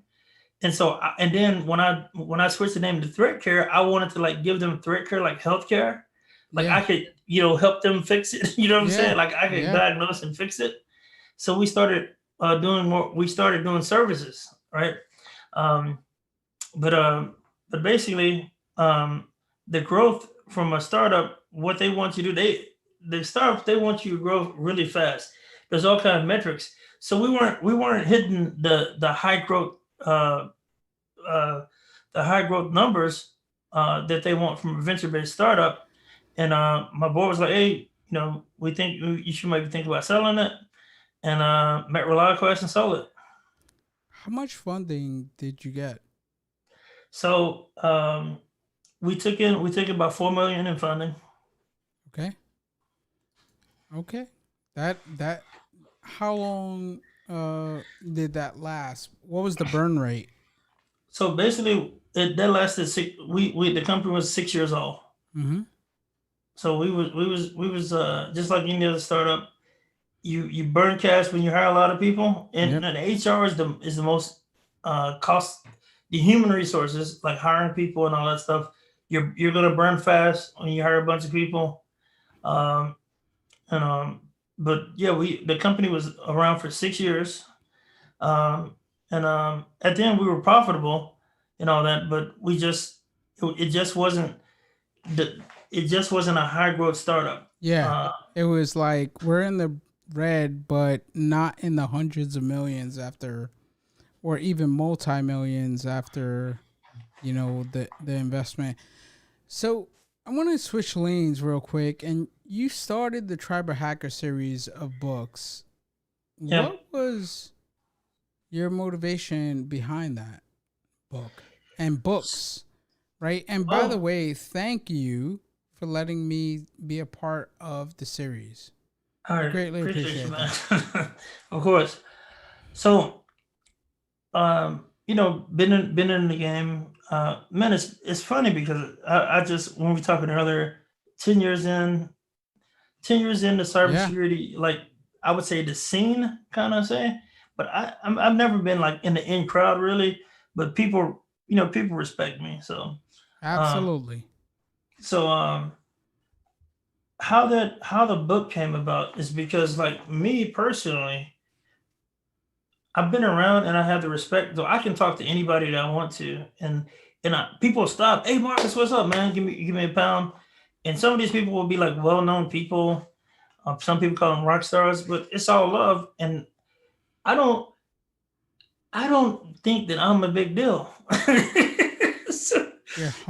And so, and then when I switched the name to Threat Care, I wanted to like give them Threat Care like healthcare, like Yeah. I could help them fix it. You know what I'm Yeah. saying? Like I could Yeah. diagnose and fix it. So we started doing more. We started doing services, right? Um, but basically, the growth from a startup, what they want you to do, the startups, they want you to grow really fast. There's all kind of metrics. So we weren't hitting the high growth the high growth numbers that they want from a venture based startup. And my board was like, hey, we think you should maybe think about selling it. And met ReliQuest and sold it. How much funding did you get? So we took about 4 million in funding. Okay. Okay. That how long did that last? What was the burn rate? So basically, that lasted the company was 6 years old. Mm-hmm. So we was just like any other startup. You burn cash when you hire a lot of people, and, Yep. and the HR is the most cost. The human resources, like hiring people and all that stuff, you're gonna burn fast when you hire a bunch of people. Um, and but yeah, the company was around for 6 years. Um, and at the end we were profitable and all that, but it just wasn't the it just wasn't a high growth startup. Yeah. It was like we're in the red, but not in the hundreds of millions after, or even multi-millions after, the investment. So I want to switch lanes real quick. And you started the Tribal Hacker series of books. Yeah. What was your motivation behind that book and books, right? And by the way, thank you for letting me be a part of the series. I greatly appreciate you, man. Of course. So, been in the game. Man, it's funny because I just, when we were talking earlier, 10 years in to cybersecurity, like I would say the scene kind of say, but I've never been like in the in crowd really, but people respect me. So Absolutely. How the book came about is because, like, me personally, I've been around and I have the respect, so I can talk to anybody that I want to, and people stop, hey Marcus, what's up, man? Give me a pound. And some of these people will be like well-known people. Some people call them rock stars, but it's all love, and I don't think that I'm a big deal. So,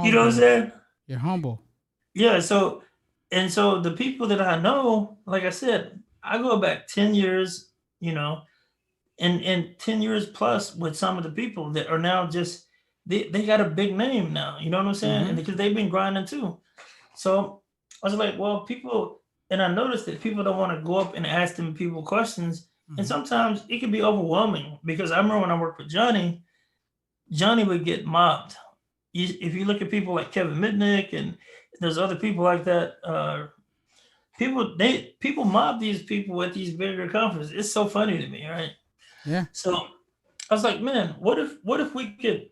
you know what I'm saying? You're humble. Yeah. So the people that I know, like I said, I go back 10 years, you know, and 10 years plus with some of the people that are now just they got a big name now, you know what I'm saying? Mm-hmm. And because they've been grinding too. So I was like, well, people, and I noticed that people don't want to go up and ask them people questions. And Mm-hmm. sometimes it can be overwhelming because I remember when I worked with Johnny, Johnny would get mobbed. If you look at people like Kevin Mitnick and there's other people like that, people mob these people at these bigger conferences. It's so funny to me, right? Yeah. So I was like, man, what if we could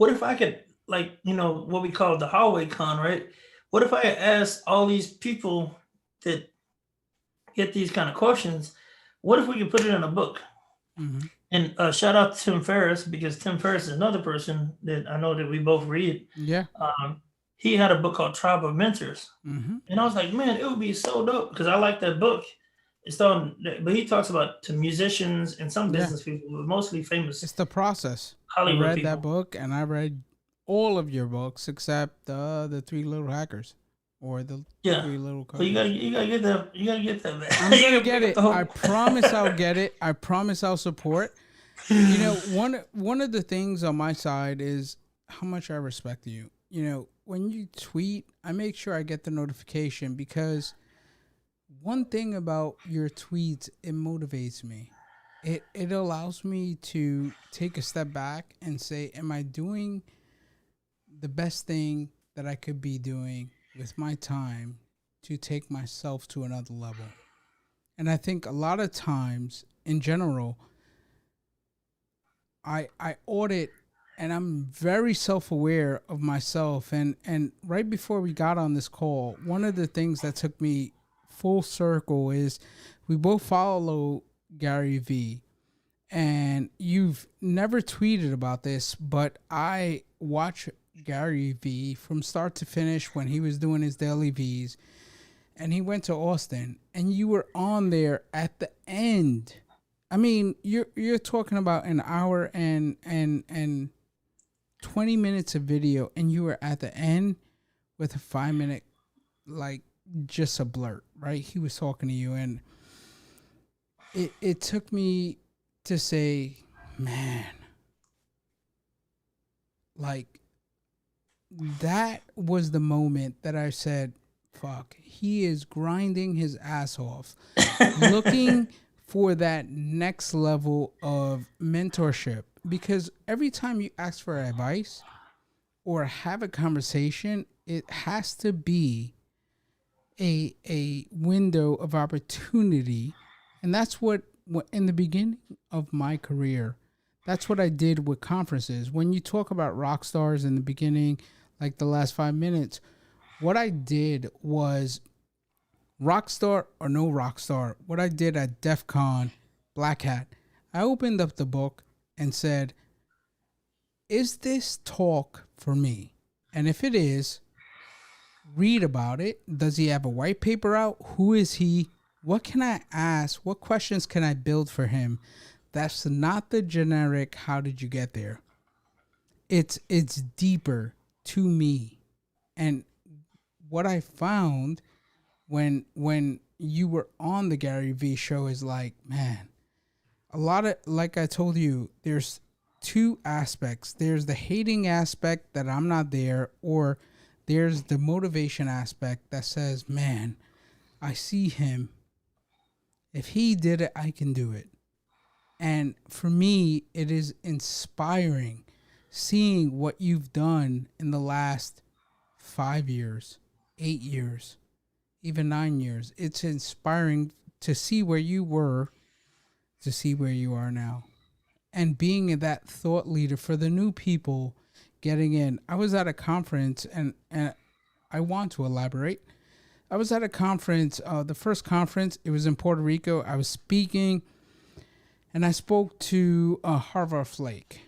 what if I could, like, what we call the hallway con, right? What if I had asked all these people that get these kind of questions, what if we could put it in a book? Mm-hmm. And shout out to Tim Ferriss because Tim Ferriss is another person that I know that we both read. Yeah. He had a book called Tribe of Mentors, Mm-hmm. and I was like, man, it would be so dope because I like that book. It's on, but he talks about to musicians and some Yeah. business people, but mostly famous It's the process. I Hollywood read people. that book, and I read all of your books except the Three Little Hackers or the Yeah. Three Little Well, you Cookies. gotta get that. You gotta get that, man. I'm You gonna gotta get pick up it. the whole- I promise I'll get it. I promise I'll support. You know, one of the things on my side is how much I respect you. You know, when you tweet, I make sure I get the notification because one thing about your tweets, it motivates me. It allows me to take a step back and say, am I doing the best thing that I could be doing with my time to take myself to another level? And I think a lot of times in general, I audit and I'm very self-aware of myself. And right before we got on this call, one of the things that took me full circle is we both follow Gary V. And you've never tweeted about this, but I watch Gary V from start to finish when he was doing his daily V's. And he went to Austin, and you were on there at the end. I mean, you're talking about an hour and 20 minutes of video, and you were at the end with a 5 minute, like, just a blurt, right? He was talking to you, and it took me to say, man, like, that was the moment that I said, fuck, he is grinding his ass off, looking for that next level of mentorship. Because every time you ask for advice or have a conversation, it has to be a window of opportunity. And that's what in the beginning of my career, that's what I did with conferences. When you talk about rock stars in the beginning, like the last 5 minutes, what I did was rock star or no rock star. What I did at DEF CON, Black Hat, I opened up the book and said, is this talk for me? And if it is, read about it. Does he have a white paper out? Who is he? What can I ask? What questions can I build for him? That's not the generic, how did you get there? It's deeper to me. And what I found when you were on the Gary V show is like, man, a lot of, like I told you, there's two aspects. There's the hating aspect that I'm not there, or there's the motivation aspect that says, man, I see him. If he did it, I can do it. And for me, it is inspiring seeing what you've done in the last 5 years, 8 years, even 9 years. It's inspiring to see where you were, to see where you are now. And being that thought leader for the new people getting in. I was at a conference, and I want to elaborate. I was at a conference, the first conference, it was in Puerto Rico. I was speaking, and I spoke to Harvard Flake.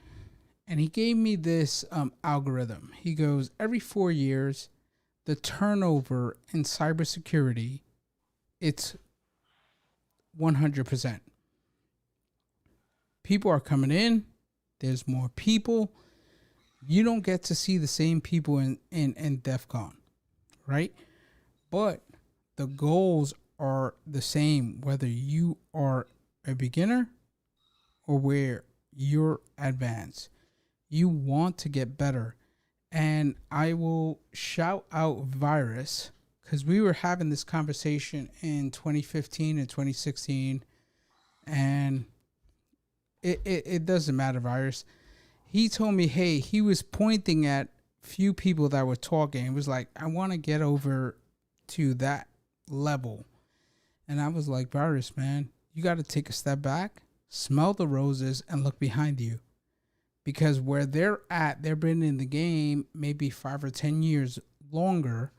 And he gave me this algorithm. He goes, every 4 years, the turnover in cybersecurity, it's 100%. People are coming in. There's more people. You don't get to see the same people in DEF CON, right? But the goals are the same, whether you are a beginner or where you're advanced. You want to get better. And I will shout out Virus because we were having this conversation in 2015 and 2016. And it doesn't matter, Virus. He told me, hey, he was pointing at few people that were talking. It was like, I want to get over to that level. And I was like, Virus, man, you got to take a step back, smell the roses, and look behind you. Because where they're at, they've been in the game maybe 5 or 10 years longer.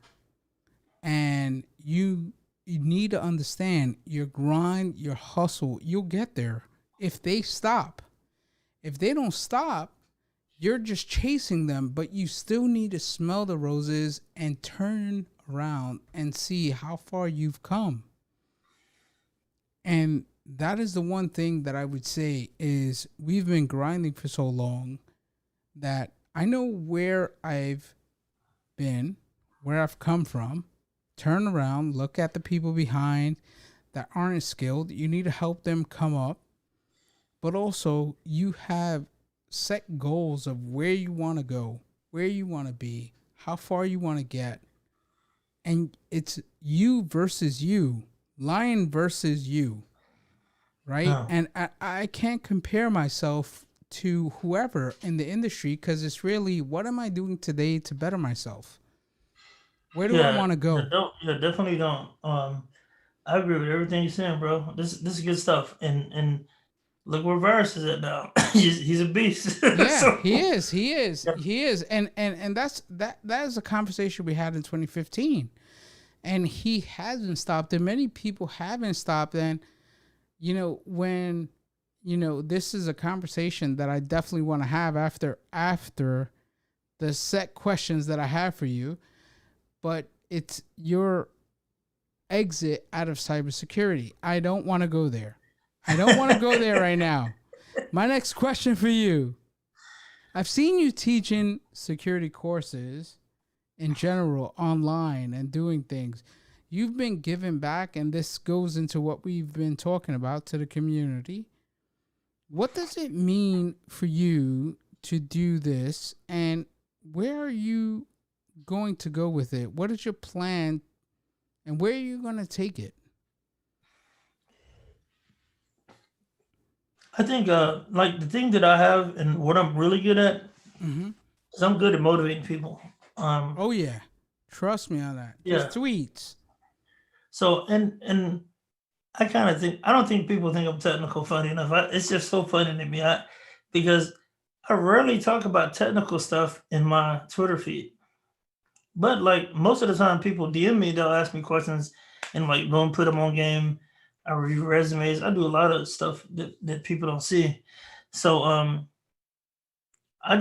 And you need to understand your grind, your hustle, you'll get there if they stop. If they don't stop, you're just chasing them, but you still need to smell the roses and turn around and see how far you've come. And that is the one thing that I would say is we've been grinding for so long that I know where I've been, where I've come from. Turn around, look at the people behind that aren't skilled. You need to help them come up. But also you have set goals of where you want to go, where you want to be, how far you want to get. And it's you versus you, lion versus you. Right. Oh. And I can't compare myself to whoever in the industry because it's really, what am I doing today to better myself? Where do I want to go? Definitely don't. I agree with everything you're saying, bro. This is good stuff. And look where Virus is at now. he's a beast. Yeah, so, he is. Yeah. He is. And that is a conversation we had in 2015. And he hasn't stopped. And many people haven't stopped. And when, this is a conversation that I definitely want to have after the set questions that I have for you, but it's your exit out of cybersecurity. I don't want to go there. I don't want to go there right now. My next question for you. I've seen you teaching security courses in general online and doing things. You've been giving back, and this goes into what we've been talking about to the community. What does it mean for you to do this, and where are you going to go with it? What is your plan, and where are you going to take it? I think like the thing that I have and what I'm really good at is I'm good at motivating people. Oh yeah, trust me on that. Yeah. Just tweets. So and I kind of think, I don't think people think I'm technical funny enough. It's just so funny to me because I rarely talk about technical stuff in my Twitter feed. But like most of the time people DM me, they'll ask me questions and like go and put them on game. I review resumes. I do a lot of stuff that people don't see. So I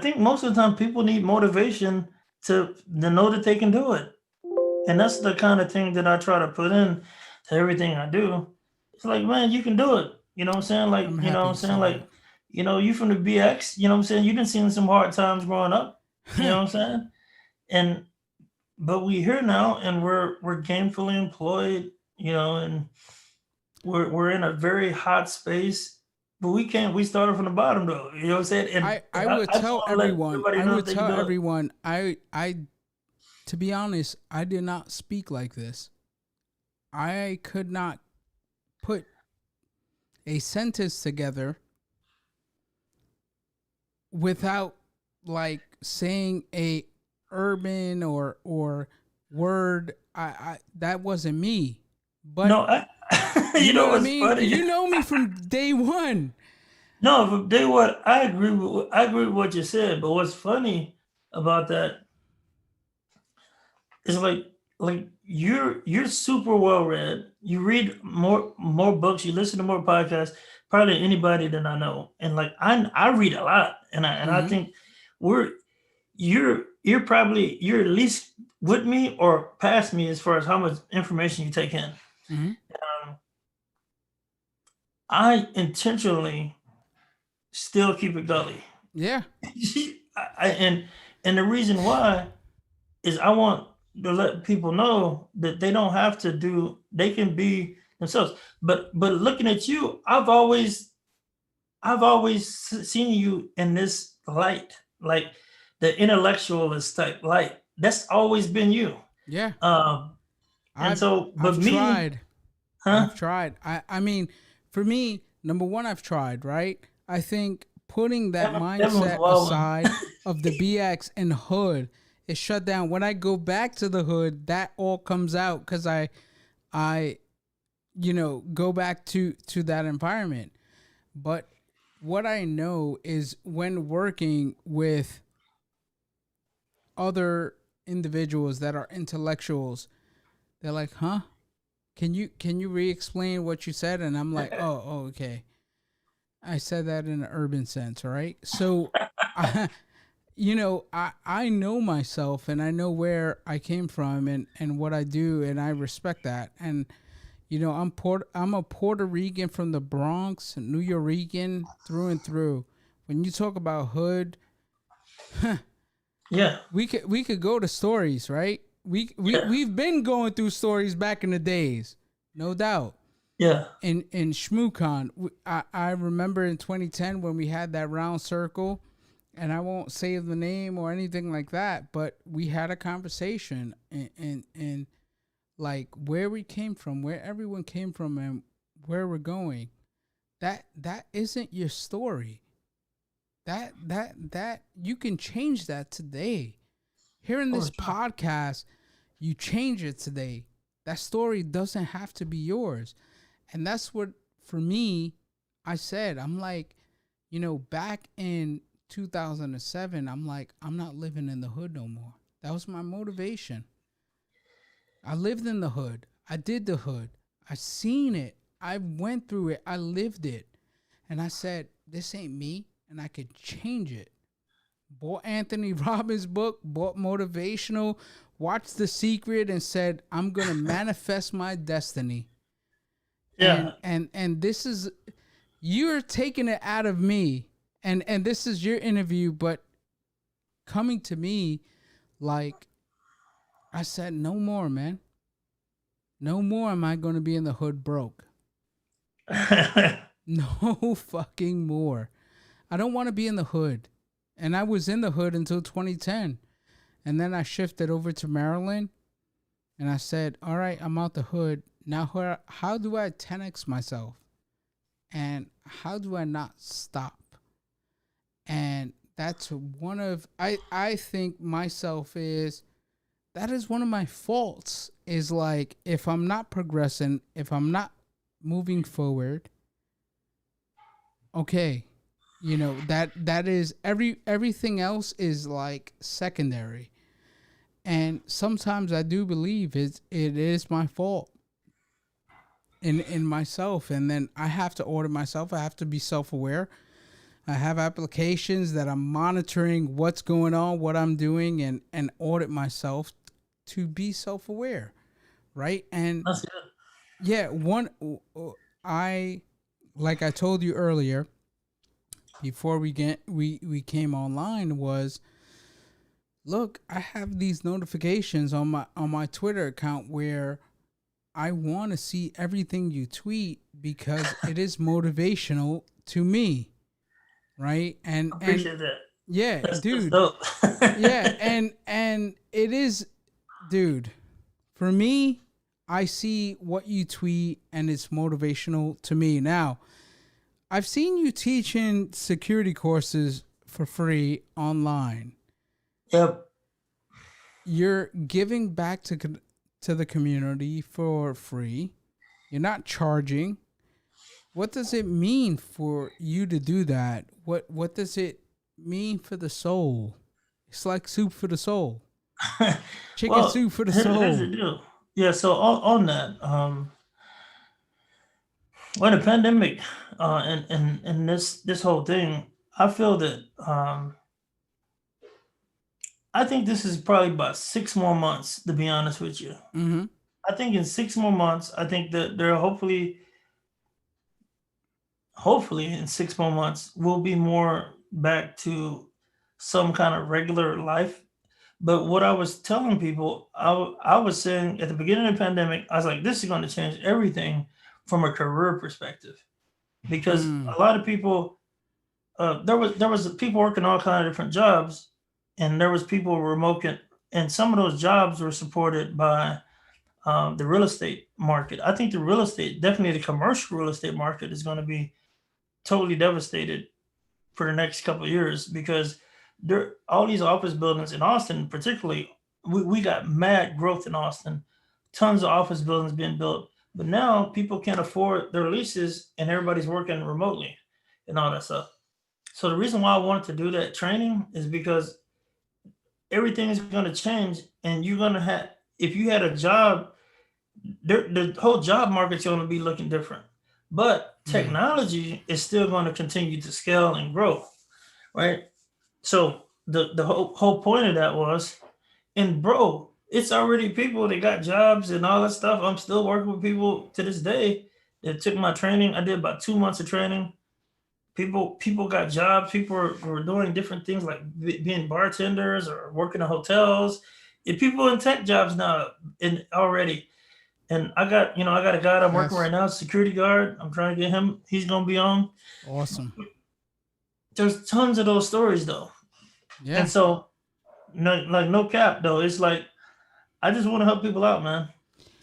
think most of the time people need motivation to know that they can do it. And that's the kind of thing that I try to put in to everything I do. It's like, man, you can do it. You know what I'm saying? Like, you know what I'm saying? Like, you from the BX, you know what I'm saying? You done seen some hard times growing up. You know what I'm saying? But we here now and we're gainfully employed, and we're in a very hot space. But we started from the bottom though. You know what I'm saying? And I would tell everyone, to be honest, I did not speak like this. I could not put a sentence together without like saying a urban or word. I that wasn't me. But no, you know what's funny? You know me from day one. No, from day one, I agree with what you said. But what's funny about that is like you're super well read. You read more books. You listen to more podcasts, probably anybody than I know. And like I read a lot, and I think you're at least with me or past me as far as how much information you take in. I intentionally still keep it gully. Yeah. And the reason why is I want to let people know that they don't have to do, they can be themselves. But looking at you, I've always seen you in this light, like the intellectualist type light. That's always been you. Yeah. And I've so, but I've me, tried. huh? I've tried. I mean, for me, number one, I've tried, right? I think putting that Devin was a mindset wild one. aside of the BX and hood is shut down. When I go back to the hood, that all comes out because I, go back to that environment. But what I know is when working with other individuals that are intellectuals, they're like, "Huh? Can you re-explain what you said?" And I'm like, "Oh, okay." I said that in an urban sense, right? So, I, I know myself and I know where I came from and what I do, and I respect that. And I'm a Puerto Rican from the Bronx, New Yorican through and through. When you talk about hood, Yeah, we could go to stories, right? yeah, We've been going through stories back in the days, no doubt. yeah. In ShmooCon, I remember in 2010 when we had that round circle, and I won't say the name or anything like that, but we had a conversation and like where we came from, where everyone came from, and where we're going. That isn't your story. That you can change that today. Here in Oh, this podcast, you change it today. That story doesn't have to be yours. And that's what, for me, I said. I'm like, back in 2007, I'm like, I'm not living in the hood no more. That was my motivation. I lived in the hood. I did the hood. I seen it. I went through it. I lived it. And I said, this ain't me, and I could change it. Bought Anthony Robbins' book, bought motivational, watched The Secret, and said, I'm gonna manifest my destiny. yeah. And this is, you're taking it out of me, and this is your interview, but coming to me, like I said, no more, man. No more am I gonna be in the hood broke. No fucking more. I don't want to be in the hood. And I was in the hood until 2010. And then I shifted over to Maryland. And I said, all right, I'm out the hood. Now, how do I 10x myself? And how do I not stop? And that's one of, I think myself is, that is one of my faults, is like, if I'm not progressing, if I'm not moving forward, okay, that is everything else is like secondary. And sometimes I do believe it is my fault in myself, and then I have to order myself. I have to be self-aware. I have applications that I'm monitoring what's going on, what I'm doing, and audit myself to be self-aware, right? And That's good. yeah, I like I told you earlier, before we came online, was, look, I have these notifications on my Twitter account where I want to see everything you tweet because it is motivational to me, right? And I appreciate that. yeah, That's dude. dope. Yeah, and it is, dude. For me, I see what you tweet and it's motivational to me. Now, I've seen you teaching security courses for free online. Yep. You're giving back to the community for free. You're not charging. What does it mean for you to do that? What does it mean for the soul? It's like soup for the soul. Chicken Well, soup for the here's the soul. deal. Yeah, so on that, when the pandemic, and this whole thing, I feel that I think this is probably about 6 more months, to be honest with you. Mm-hmm. I think in 6 more months, I think that there are hopefully in 6 more months, we'll be more back to some kind of regular life. But what I was telling people, I was saying at the beginning of the pandemic, I was like, this is going to change everything from a career perspective, because Mm. a lot of people, there was people working all kind of different jobs, and there was people remote, and some of those jobs were supported by the real estate market. I think the real estate, definitely the commercial real estate market, is going to be totally devastated for the next couple of years, because there all these office buildings in Austin, particularly, we got mad growth in Austin, tons of office buildings being built, but now people can't afford their leases, and everybody's working remotely and all that stuff. So the reason why I wanted to do that training is because everything is going to change, and you're going to have, if you had a job, the whole job market's going to be looking different. But Mm. technology is still going to continue to scale and grow, right? So the whole point of that was, and bro, it's already people that got jobs and all that stuff. I'm still working with people to this day that took my training. I did about 2 months of training. People got jobs. People were doing different things like being bartenders or working in hotels. And people in tech jobs now, and already. And I got a guy that I'm working That's right now, security guard. I'm trying to get him. He's gonna be on. awesome. There's tons of those stories though, and Yeah. so no, like no cap though. It's like I just want to help people out, man.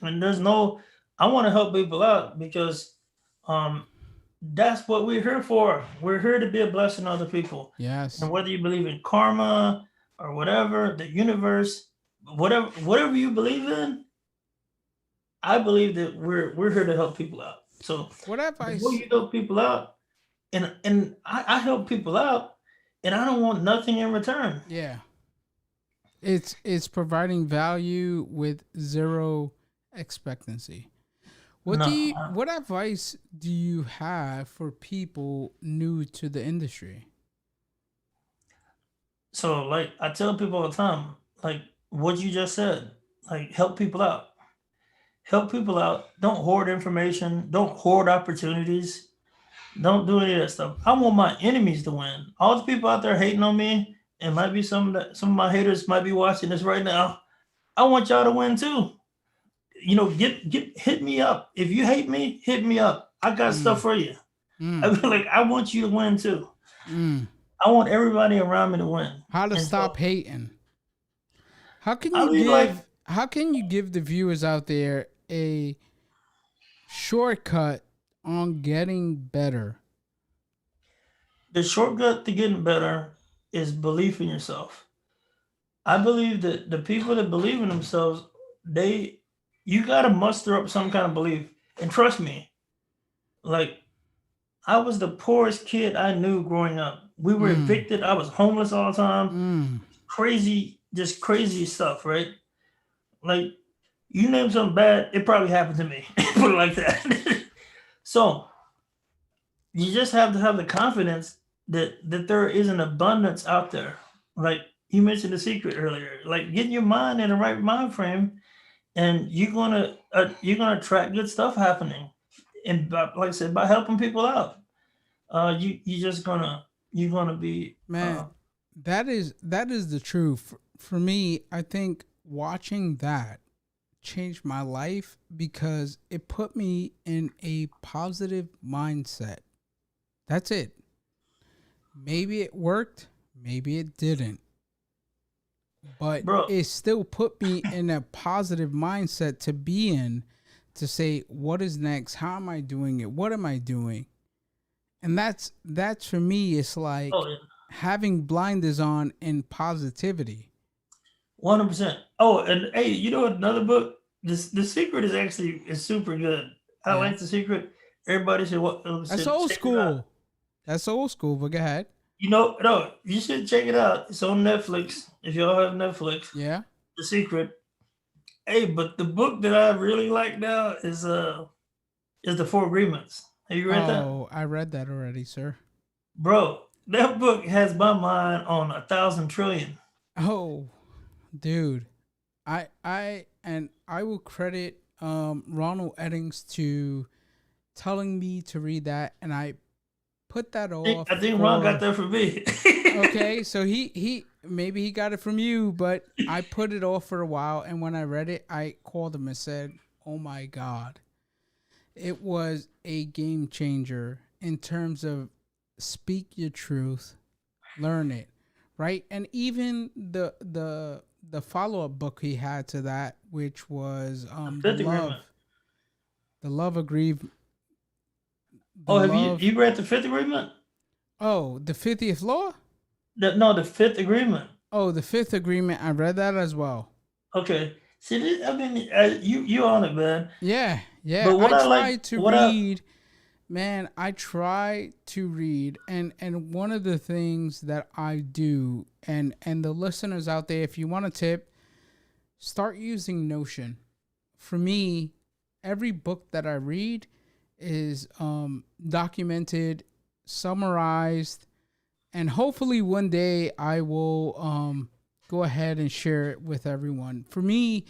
And I want to help people out because um, that's what we're here for. We're here to be a blessing to other people. And Yes. whether you believe in karma or whatever, the universe, whatever you believe in, I believe that we're here to help people out. So What the more advice? you help people out, and I help people out, and I don't want nothing in return. Yeah. It's providing value with zero expectancy. No. What advice do you have for people new to the industry? So like I tell people all the time, like what you just said, like help people out. Help people out. Don't hoard information. Don't hoard opportunities. Don't do any of that stuff. I want my enemies to win. All the people out there hating on me, and might be some of my haters might be watching this right now. I want y'all to win too. Get hit me up. If you hate me, hit me up. I got stuff Mm. for you. I Mm. mean, like I want you to win too. Mm. I want everybody around me to win. How to And stop so hating? How can I you mean, like give how can you give the viewers out there a shortcut on getting better? the shortcut to getting better is belief in yourself. I believe that the people that believe in themselves, they you gotta muster up some kind of belief. And trust me, like I was the poorest kid I knew growing up. We were Mm. evicted. I was homeless all the time. Mm. Crazy, just crazy stuff, right? Like you name something bad, it probably happened to me. Put it like that. So you just have to have the confidence that there is an abundance out there. Like you mentioned the secret earlier. Like getting your mind in the right mind frame, and you're gonna attract good stuff happening. And like I said, by helping people out, you just you're gonna be Man, that is the truth. For me, I think watching that changed my life because it put me in a positive mindset. That's it. Maybe it worked, maybe it didn't, but bro. it still put me in a positive mindset to be in, to say what is next, how am I doing it, what am I doing? And that's for me, it's Oh like yeah, having blinders on in positivity. 100%. Oh, and hey, you know another book? This the secret is super good. I Yeah. like the secret. Everybody That's should old check it out. school. That's old school, but go ahead. No, you should check it out. It's on Netflix. If y'all have Netflix, Yeah. The Secret. Hey, but the book that I really like now is The Four Agreements. Have you read that? Oh, I read that already, sir. Bro, that book has my mind on 1,000 trillion. Oh, dude. I will credit Ronald Eddings to telling me to read that, and I put that I off think Ron got for. that for me. Okay, so he maybe he got it from you, but I put it off for a while, and when I read it, I called him and said, "Oh my God, it was a game changer in terms of speak your truth, learn it, right?" And even the follow up book he had to that, which was Fifth Agreement. the love agreed, the Oh, have you love. you read the Fifth Agreement? Oh, the 50th law. No, the Fifth Agreement. Oh, the fifth agreement. I read that as well. Okay. See, I mean, you on it, man. Yeah, yeah. But I what I like, try to what I read, man. I try to read, and one of the things that I do, and the listeners out there, if you want a tip, start using Notion. For me, every book that I read is documented, summarized, and hopefully one day I will go ahead and share it with everyone. For me,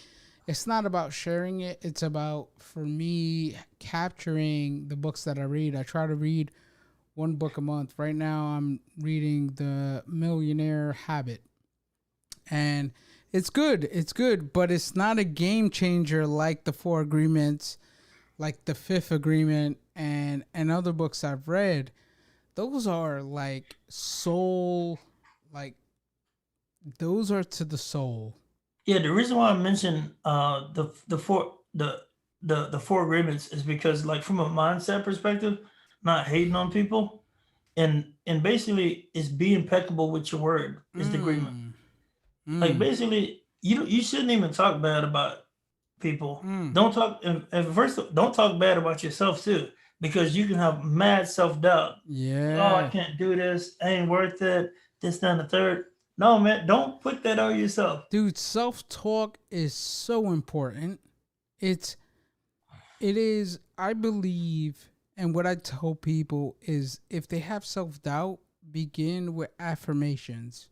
it's not about sharing it. It's about, for me, capturing the books that I read. I try to read one book a month. Right now, I'm reading The Millionaire Habit. And it's good. It's good, but it's not a game changer like the Four Agreements, like the Fifth Agreement, and other books I've read. Those are like soul, like those are to the soul. yeah, the reason why I mentioned the four agreements is because, like, from a mindset perspective, not hating on people, and basically it's be impeccable with your word is the agreement. Mm, Like, mm, basically, you shouldn't even talk bad about people. mm. Don't talk, and first, don't talk bad about yourself too, because you can have mad self doubt. Oh, I Yeah. can't do this. I ain't worth it. This, that, and the third. No, man, don't put that on yourself. Dude, self-talk is so important. It's it is, I believe, and what I tell people is if they have self-doubt, begin with affirmations.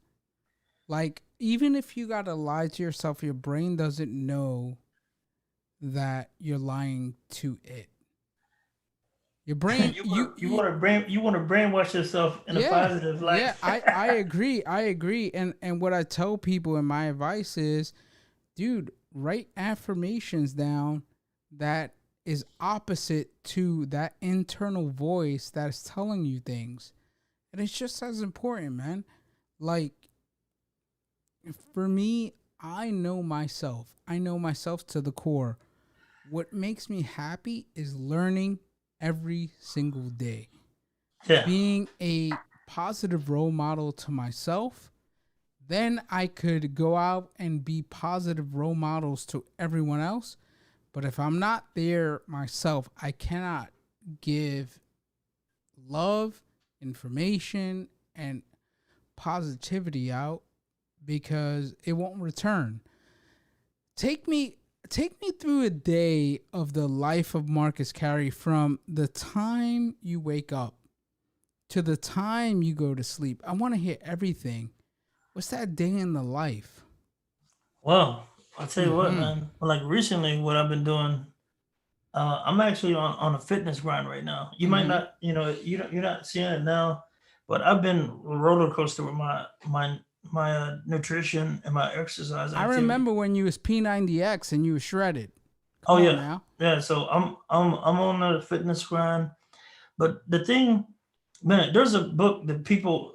Like, even if you got to lie to yourself, your brain doesn't know that you're lying to it. Your brain, You want to brainwash yourself in a yeah, positive light. yeah, I agree. I agree. And what I tell people in my advice is, dude, write affirmations down that is opposite to that internal voice that is telling you things. And it's just as important, man. Like, for me, I know myself. I know myself to the core. What makes me happy is learning every single day, Yeah, being a positive role model to myself. Then I could go out and be positive role models to everyone else. But if I'm not there myself, I cannot give love, information, and positivity out because it won't return. Take me through a day of the life of Marcus Carey, from the time you wake up to the time you go to sleep. I want to hear everything. What's that day in the life? well, I'll tell you what, Mm-hmm. man. Like, recently, what I've been doing, I'm actually on a fitness grind right now. You might Mm-hmm. not, you're not seeing it now, but I've been roller coaster with my nutrition and my exercise I activity. remember when you was P90X and you was shredded. Oh Come on yeah, now. yeah. So I'm on a fitness grind, but the thing, man, there's a book that people.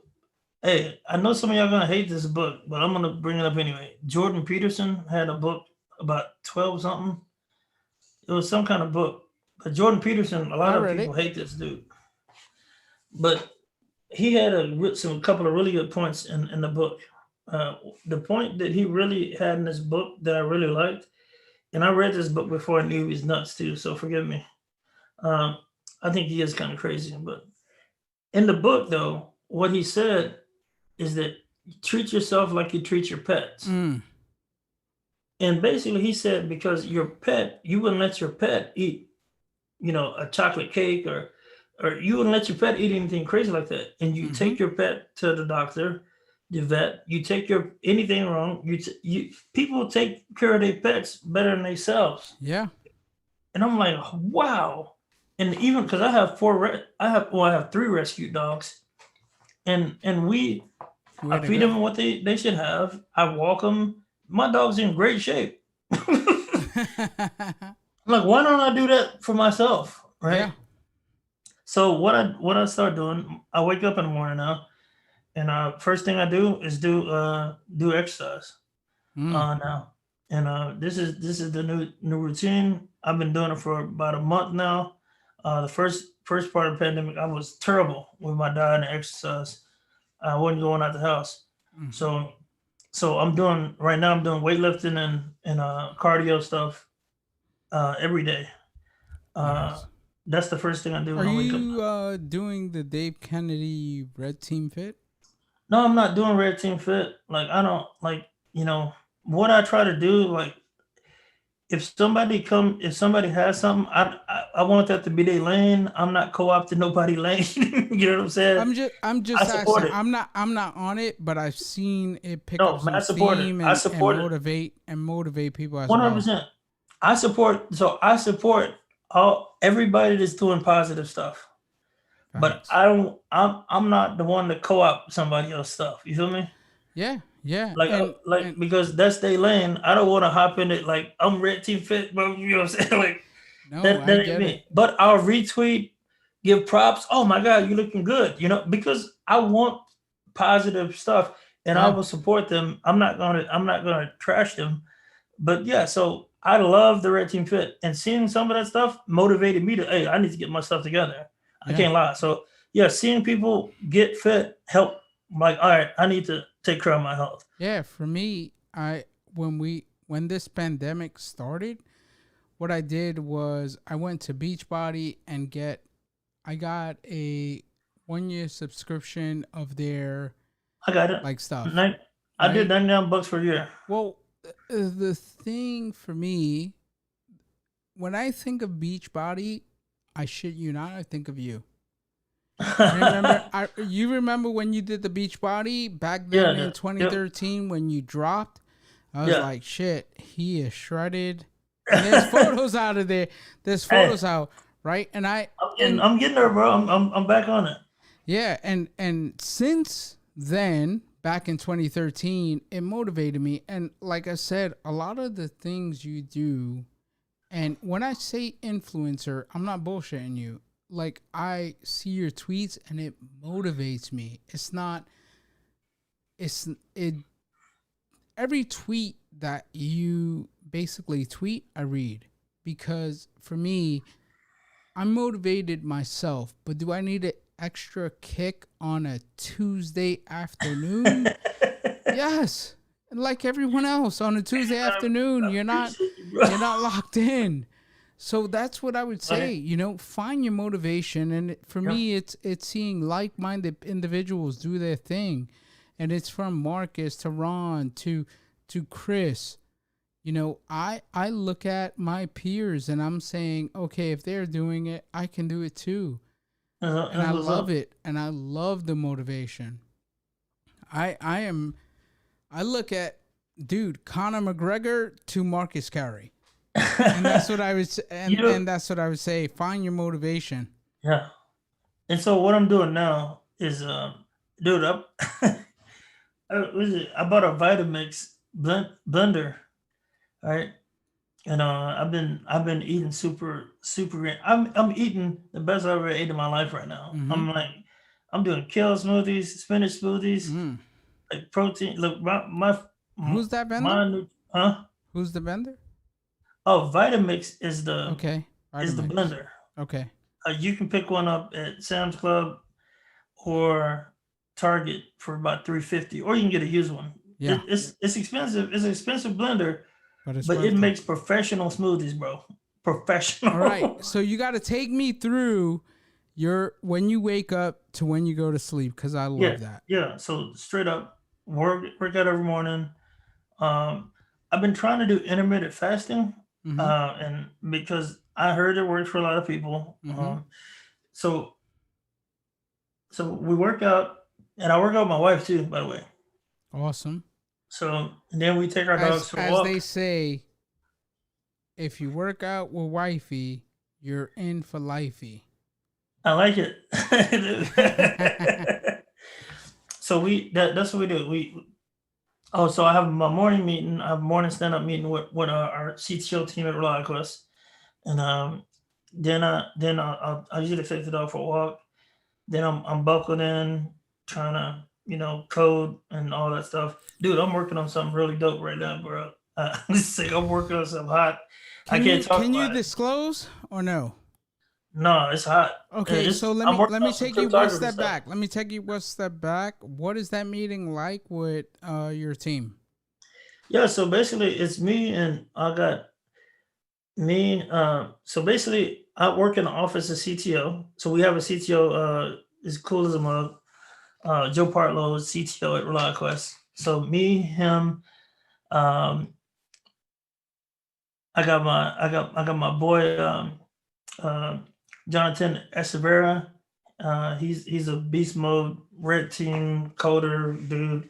Hey, I know some of y'all gonna hate this book, but I'm gonna bring it up anyway. Jordan Peterson had a book about 12 something. It was some kind of book. But Jordan Peterson, a lot I of read people it. hate this dude. But he had a couple of really good points in the book. The point that he really had in this book that I really liked, and I read this book before I knew he was nuts too, so forgive me. Um, I think he is kind of crazy. But in the book, though, what he said is that you treat yourself like you treat your pets. Mm. And basically, he said because your pet, you wouldn't let your pet eat, a chocolate cake, or you wouldn't let your pet eat anything crazy like that. And you Mm-hmm. take your pet to the doctor, the vet. You take your anything wrong. You people take care of their pets better than themselves. Yeah. And I'm like, wow. and even because I have I have 3 rescue dogs, and I Way to feed go. them what they should have. I walk them. My dog's in great shape. Like, why don't I do that for myself, Yeah. right? So what I start doing, I wake up in the morning now, and first thing I do is do exercise Mm. now, and this is the new routine. I've been doing it for about a month now. The first part of the pandemic, I was terrible with my diet and exercise. I wasn't going out the house, Mhm. so I'm doing right now. I'm doing weightlifting and cardio stuff every day. Uh, Nice. that's the first thing I do Are when I wake up. you doing the Dave Kennedy Red Team Fit? No, I'm not doing Red Team Fit. Like, I don't like, what I try to do. Like, if somebody has something, I want that to be their lane. I'm not co-opting nobody lane. You know what I'm saying? I'm I just support asking. it. I'm not on it, but I've seen it pick up No, man, some I support it. steam I and support it motivate people as well. 100%. I support all everybody that's doing positive stuff. But Facts. I don't. I'm not the one to co-op somebody else's stuff. You feel me? Yeah, yeah, Like and because that's their lane. I don't want to hop in it like I'm Red Team Fit, bro. You know what I'm saying? Like no, that I ain't get it. me. But I'll retweet, give props. Oh my god, you looking good. Because I want positive stuff and I Yeah, will support them. I'm not gonna trash them. But yeah, so I love the Red Team Fit, and seeing some of that stuff motivated me to, hey, I need to get my stuff together. I yeah, can't lie. So yeah, seeing people get fit help. I'm like, all right, I need to take care of my health. yeah. For me, when this pandemic started, what I did was I went to Beachbody and I got a 1 year subscription of their I got it. like stuff, Nine, I did right? $99 for a year. Well, the thing for me, when I think of Beachbody, I shit you not, I think of you. You remember when you did the Beachbody back Yeah, then in yep, 2013 when you dropped? I was yeah. like, shit, he is shredded. And there's photos out of there. There's Hey, photos out, right? I'm getting And I'm getting there, bro. I'm back on it. yeah, and since then, back in 2013, it motivated me. And like I said, a lot of the things you do, and when I say influencer, I'm not bullshitting you. Like I see your tweets and it motivates me. It's not it's it every tweet that you basically tweet, I read because for me, I'm motivated myself, but do I need an extra kick on a Tuesday afternoon? Yes. And like everyone else on a Tuesday afternoon, I appreciate you, bro. you're not locked in. So that's what I would say. Right. Find your motivation, and for Yep. me, it's seeing like-minded individuals do their thing, and it's from Marcus to Ron to Chris. I look at my peers and I'm saying, okay, if they're doing it, I can do it too, and I That's what's love up. it, and I love the motivation. I am. I look at dude Conor McGregor to Marcus Carey. And that's what I was You know, and that's what I would say. Find your motivation. yeah. And so what I'm doing now is, dude, I bought a Vitamix blender, right? And I've been eating super green. I'm eating the best I've ever ate in my life right now. Mm-hmm. I'm doing kale smoothies, spinach smoothies, Mm. like protein. Look, my Who's that vendor? my huh? Who's the vendor? Oh, Vitamix is the Okay, Vitamix. blender. Okay. You can pick one up at Sam's Club or Target for about 350, or you can get a used one. Yeah, It's expensive. It's an expensive blender, but it's but it worth it. makes professional smoothies, bro. All right. Professional. So you got to take me through your when you wake up to when you go to sleep because I Yeah, love that. yeah. So straight up, work out every morning. I've been trying to do intermittent fasting, Mm-hmm. and because I heard it works for a lot of people. Mm-hmm. So we work out, and I work out with my wife too, by the way. Awesome. So and then we take our As dogs for a as they walk. say, if you work out with wifey, You're in for lifey. I like it. So that's what we do. So I have my morning meeting. I have a morning stand up meeting with our CTO team at ReliQuest, and I usually take the dog for a walk. Then I'm buckled in, trying to code and all that stuff. Dude, I'm working on something really dope right now, bro. I'm working on something hot. I can't talk Can you about it. disclose or no? No, it's hot. Okay, so I'm working let me on some take you one cryptography step stuff. back. Let me take you one step back. What is that meeting like with your team? Yeah, so basically it's me and I got me. So basically I work in the office of CTO. So we have a CTO, as cool as a mug. Joe Partlow, CTO at ReliQuest. So me, him, um, I got my boy uh, Jonathan Esavera. He's a beast mode red team coder dude.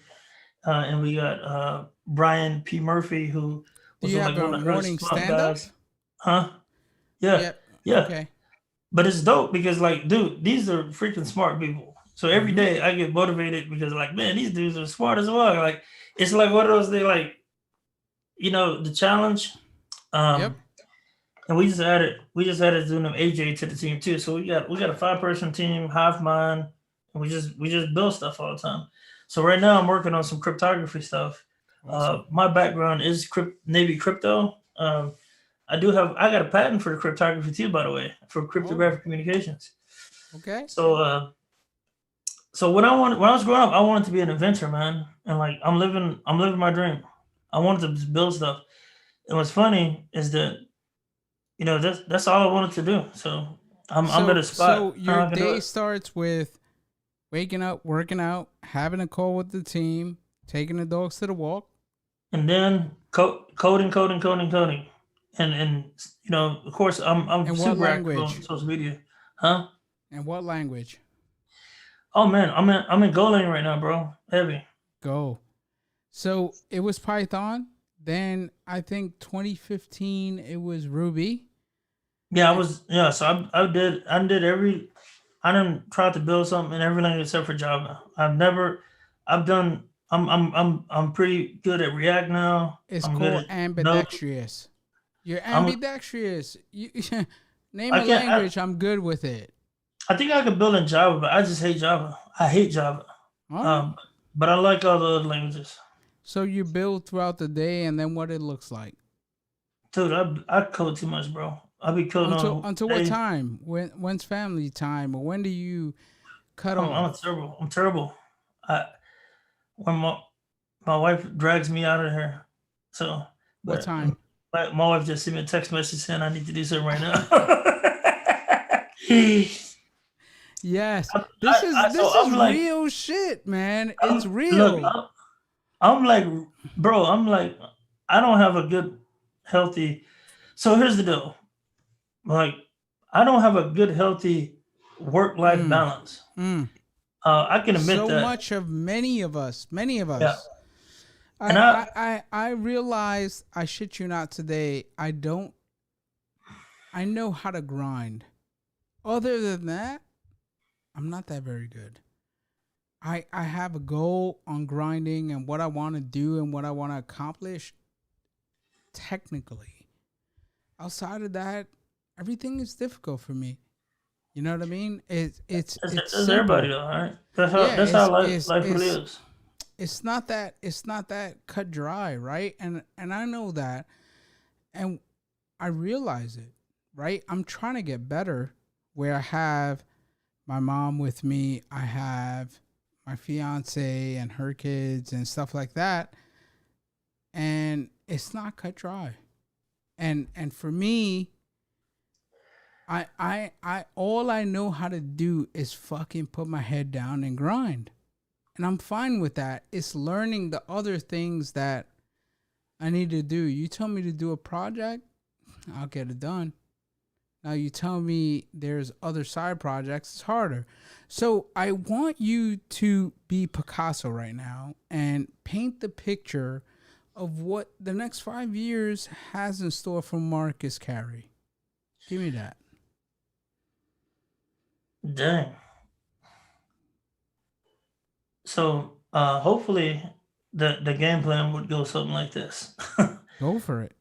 And we got Brian P. Murphy, who Do was you like have a one of the early morning Splunk stand up? guys. Huh? Yeah, Yep. yeah. Okay. But it's dope because, like, dude, these are freaking smart people. So every day I get motivated because, like, man, these dudes are smart as well. Like, it's like one of those things, like, the challenge. Yep. And we just added Zunum AJ to the team too. So we got a 5-person team, hive mind, and we just build stuff all the time. So right now I'm working on some cryptography stuff. Awesome. My background is Navy crypto. I got a patent for cryptography too, by the way, for cryptographic communications. Okay. So when I was growing up, I wanted to be an inventor, man, and like I'm living my dream. I wanted to just build stuff. And what's funny is that that's all I wanted to do. So I'm at a spot So now your I can do day it. starts with waking up, working out, having a call with the team, taking the dogs to the walk. And then coding, and of course I'm And what super active on language? social media, huh? And what language? Oh man, I'm in Golang right now, bro. Heavy. Go. So it was Python. Then I think 2015 it was Ruby. Yeah, So I done tried to build something in every language except for Java. I'm pretty good at React now. It's I'm good called at Node. ambidextrous. You're I'm ambidextrous. You name I a can't. language. I'm good with it. I think I could build in Java, but I just hate Java. I hate Java. All right. But I like all the other languages. So you build throughout the day, and then what it looks like. Dude, I code too much, bro. I be coding Until on what days. time? When's family time, or when do you cut I'm off? terrible. I'm terrible. I when my wife drags me out of here. So, What but time? my wife just sent me a text message saying I need to do something right now. Yes, So this is I'm like, real shit, man. It's look, real. I'm like, bro, I'm like, I don't have a good, healthy. So here's the deal. Like, I don't have a good, healthy work-life Mm, balance. mm. I can admit So that. much of many of us. Yeah. And I realized, I shit you not today, I know how to grind. Other than that, I'm not that very good. I have a goal on grinding and what I want to do and what I want to accomplish technically. Outside of that, everything is difficult for me. You know what I mean? It's that's everybody simple. though, all right? Yeah, That's how life really is. it's not that cut dry, right? And I know that, and I realize it, right? I'm trying to get better where I have my mom with me, I have my fiance and her kids and stuff like that, and it's not cut dry. And for me, I all I know how to do is fucking put my head down and grind. And I'm fine with that. It's learning the other things that I need to do. You tell me to do a project, I'll get it done. Now you tell me there's other side projects, it's harder. So I want you to be Picasso right now and paint the picture of what the next 5 years has in store for Marcus Carey. Give me that. Dang. So hopefully the game plan would go something like this. Go for it.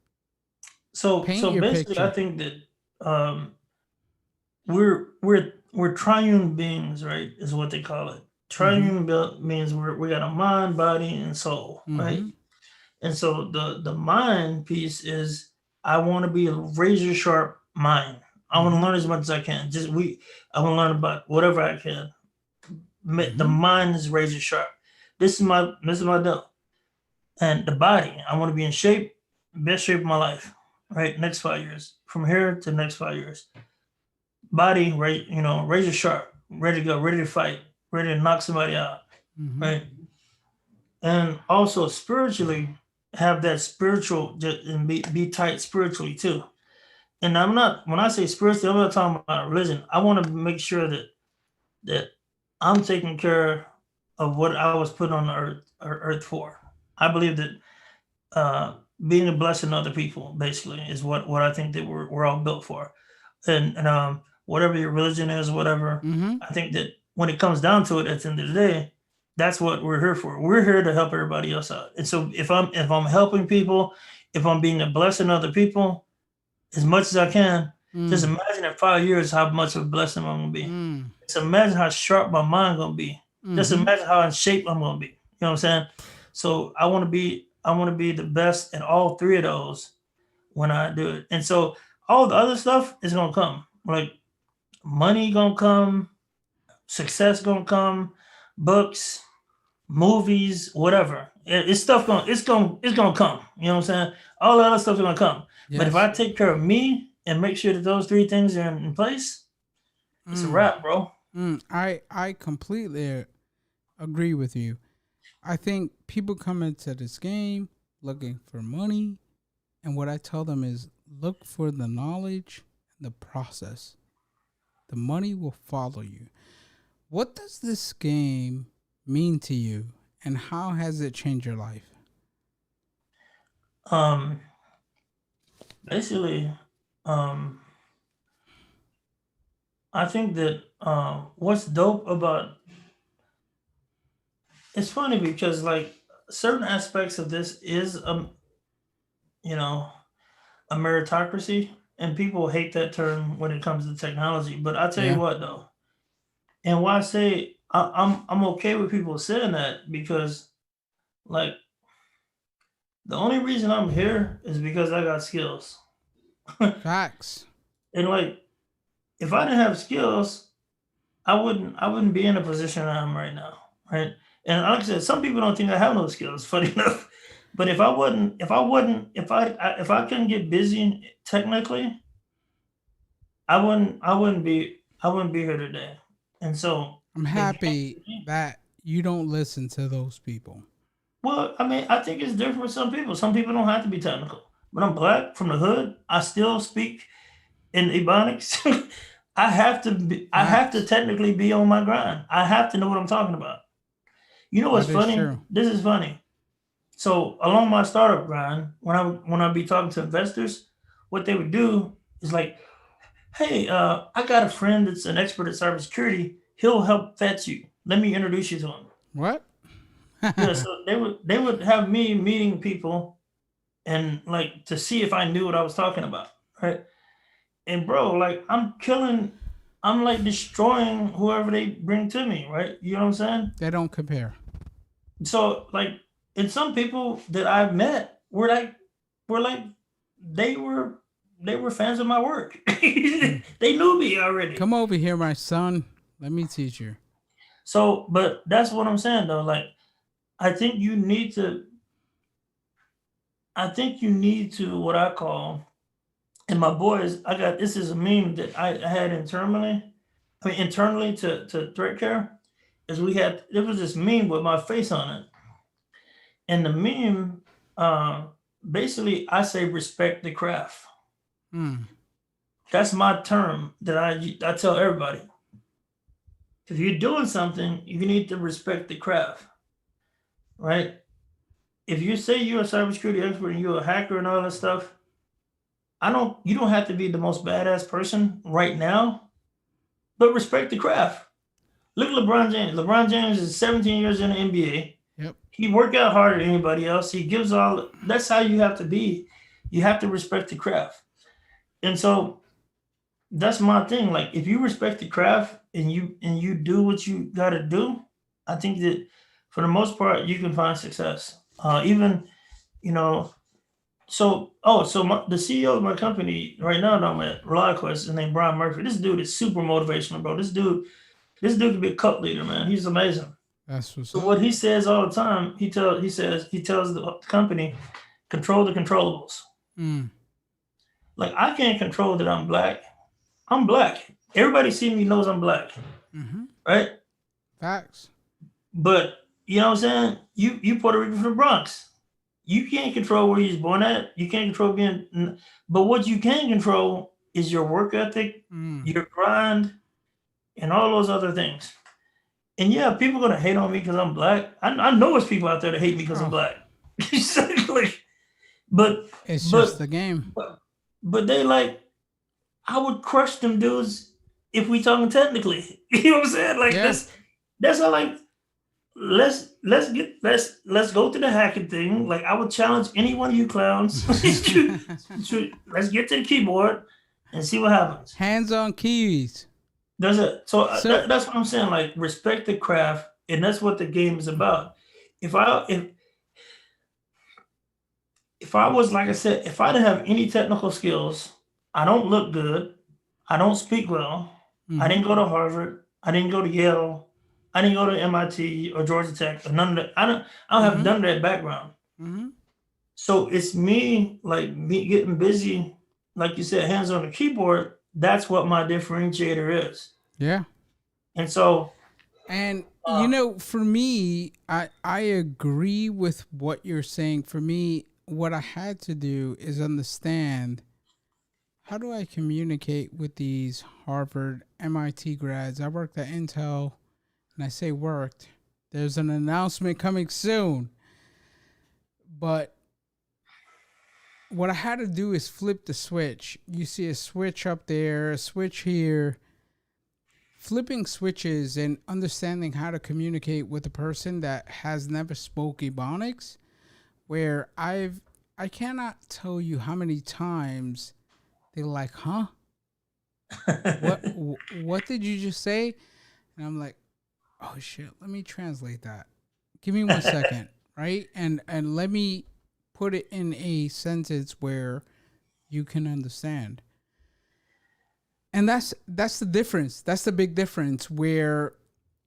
so Paint so your basically I picture. think that um we're triune beings, right? Is what they call it. Mm-hmm. Triune means we got a mind, body, and soul, right? Mm-hmm. And so the mind piece is I want to be a razor sharp mind. I want to Mm-hmm. learn as much as I can. I want to learn about whatever I can. The Mm-hmm. mind is razor sharp. This is my deal. And the body, I want to be in shape, best shape of my life, right? Next 5 years. From here to the next 5 years. Body, right, razor sharp, ready to go, ready to fight, ready to knock somebody out, Mm-hmm. right? And also spiritually, have that spiritual and be tight spiritually too. And I'm not when I say spiritually, I'm not talking about religion. I want to make sure that I'm taking care of what I was put on the earth for. I believe that uh, being a blessing to other people basically is what I think that we're all built for. And whatever your religion is, whatever, Mm-hmm. I think that when it comes down to it, at the end of the day, that's what we're here for. We're here to help everybody else out. And so if I'm helping people, if I'm being a blessing to other people as much as I can, just Mm. imagine in 5 years how much of a blessing I'm gonna be. Mm. Just imagine how sharp my mind gonna be. Just Mm-hmm. imagine how in shape I'm gonna be. You know what I'm saying? So I want to be the best at all three of those when I do it. And so all the other stuff is gonna come. Like money gonna come, success gonna come, books, movies, whatever. It's gonna come. You know what I'm saying? All the other stuff's gonna come. But if Yes. I take care of me and make sure that those three things are in place, it's a Mm. wrap, bro. I completely agree with you. I think people come into this game looking for money, and what I tell them is look for the knowledge and the process. The money will follow you. What does this game mean to you, and how has it changed your life? Um, basically, um, I think that what's dope about it's funny because like certain aspects of this is you know a meritocracy, and people hate that term when it comes to technology. But I tell you Yeah. what though, and why I say I'm okay with people saying that because like the only reason I'm here is because I got skills. Facts. And like if I didn't have skills, I wouldn't be in the position I am right now, right? And like I said, some people don't think I have no skills, funny enough. But if I couldn't get busy technically, I wouldn't be here today. And so I'm the happy game, that you don't listen to those people. well, I mean, I think it's different for some people. Some people don't have to be technical. But I'm black from the hood. I still speak in Ebonics. I have to Facts. technically be on my grind. I have to know what I'm talking about. You know what's That is funny? true. This is funny. So along my startup grind, when I be talking to investors, what they would do is like, hey, I got a friend that's an expert at cybersecurity. He'll help vet you. Let me introduce you to him. What? Yeah, so they would have me meeting people and like to see if I knew what I was talking about, right? And bro, like I'm like destroying whoever they bring to me, right? You know what I'm saying? They don't compare. So like, and some people that I've met were like they were they were fans of my work. Mm. They knew me already. Come over here, my son. Let me teach you. So, but that's what I'm saying though. Like, I think you need to. I think you need to what I call. And my boys, I got this is a meme that I had internally. I mean, internally to Threat Care, is we had there was this meme with my face on it, and the meme, uh, basically, I say respect the craft. Mm. That's my term that I tell everybody. If you're doing something, you need to respect the craft, right? If you say you're a cybersecurity expert and you're a hacker and all that stuff, I don't. You don't have to be the most badass person right now, but respect the craft. Look at LeBron James. LeBron James is 17 years in the NBA. Yep. He worked out harder than anybody else. He gives all. That's how you have to be. You have to respect the craft. And so that's my thing. Like if you respect the craft and you do what you got to do, I think that for the most part you can find success. Even you know. So the CEO of my company right now, I'm at ReliQuest, his name Brian Murphy. This dude is super motivational, bro. This dude could be a cult leader, man. He's amazing. That's what's So up. what he says all the time, he tells the company, control the controllables. Like I can't control that I'm black. I'm black. Everybody see me knows I'm black, right? Facts. But you know what I'm saying? You Puerto Rican from the Bronx. You can't control where you're born at. You can't control but what you can control is your work ethic, your grind, and all those other things. And yeah, people are gonna hate on me because I'm black. I know there's people out there that hate me because I'm black. but it's just the game. But they like, I would crush them dudes if we talking technically. You know what I'm saying? Like that's how like let's go to the hacking thing. Like I would challenge any one of you clowns. Let's get to the keyboard and see what happens. Hands on keys. That's it. So that's what I'm saying. Like respect the craft, and that's what the game is about. If I was like I said, if I didn't have any technical skills, I don't look good. I don't speak well. I didn't go to Harvard. I didn't go to Yale. I didn't go to MIT or Georgia Tech or none of that. I don't have none of that background. So it's me getting busy, like you said, hands on the keyboard. That's what my differentiator is. Yeah. And so, for me, I agree with what you're saying. For me, what I had to do is understand, how do I communicate with these Harvard, MIT grads? I worked at Intel, and I say worked. There's an announcement coming soon. But what I had to do is flip the switch. You see a switch up there, a switch here. Flipping switches and understanding how to communicate with a person that has never spoke Ebonics, where I cannot tell you how many times they're like, huh? What did you just say? And I'm like, oh shit, let me translate that. Give me 1 second, right? And let me put it in a sentence where you can understand. And that's the difference. That's the big difference where,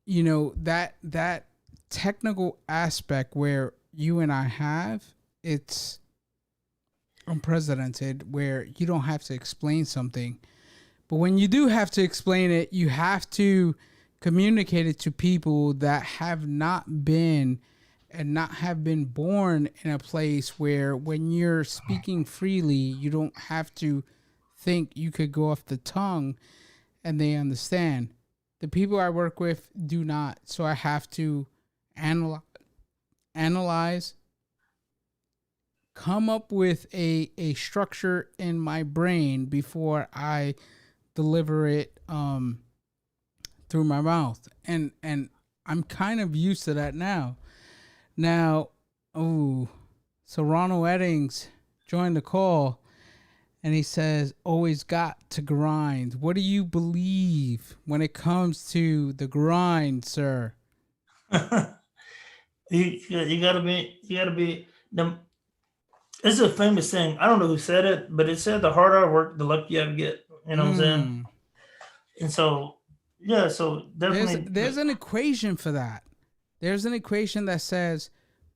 that technical aspect where you and I have, it's unprecedented, where you don't have to explain something. But when you do have to explain it, you have to communicate it to people that have not been and not have been born in a place where when you're speaking freely, you don't have to think you could go off the tongue and they understand. The people I work with do not. So I have to analyze, come up with a structure in my brain before I deliver it through my mouth. And I'm kind of used to that now. So Ronald Eddings joined the call. And he says, always got to grind. What do you believe when it comes to the grind, sir? you gotta be it's a famous saying. I don't know who said it, but it said the harder I work, the luckier I get. You know what I'm saying? And so, yeah, so definitely. There's an equation for that. There's an equation that says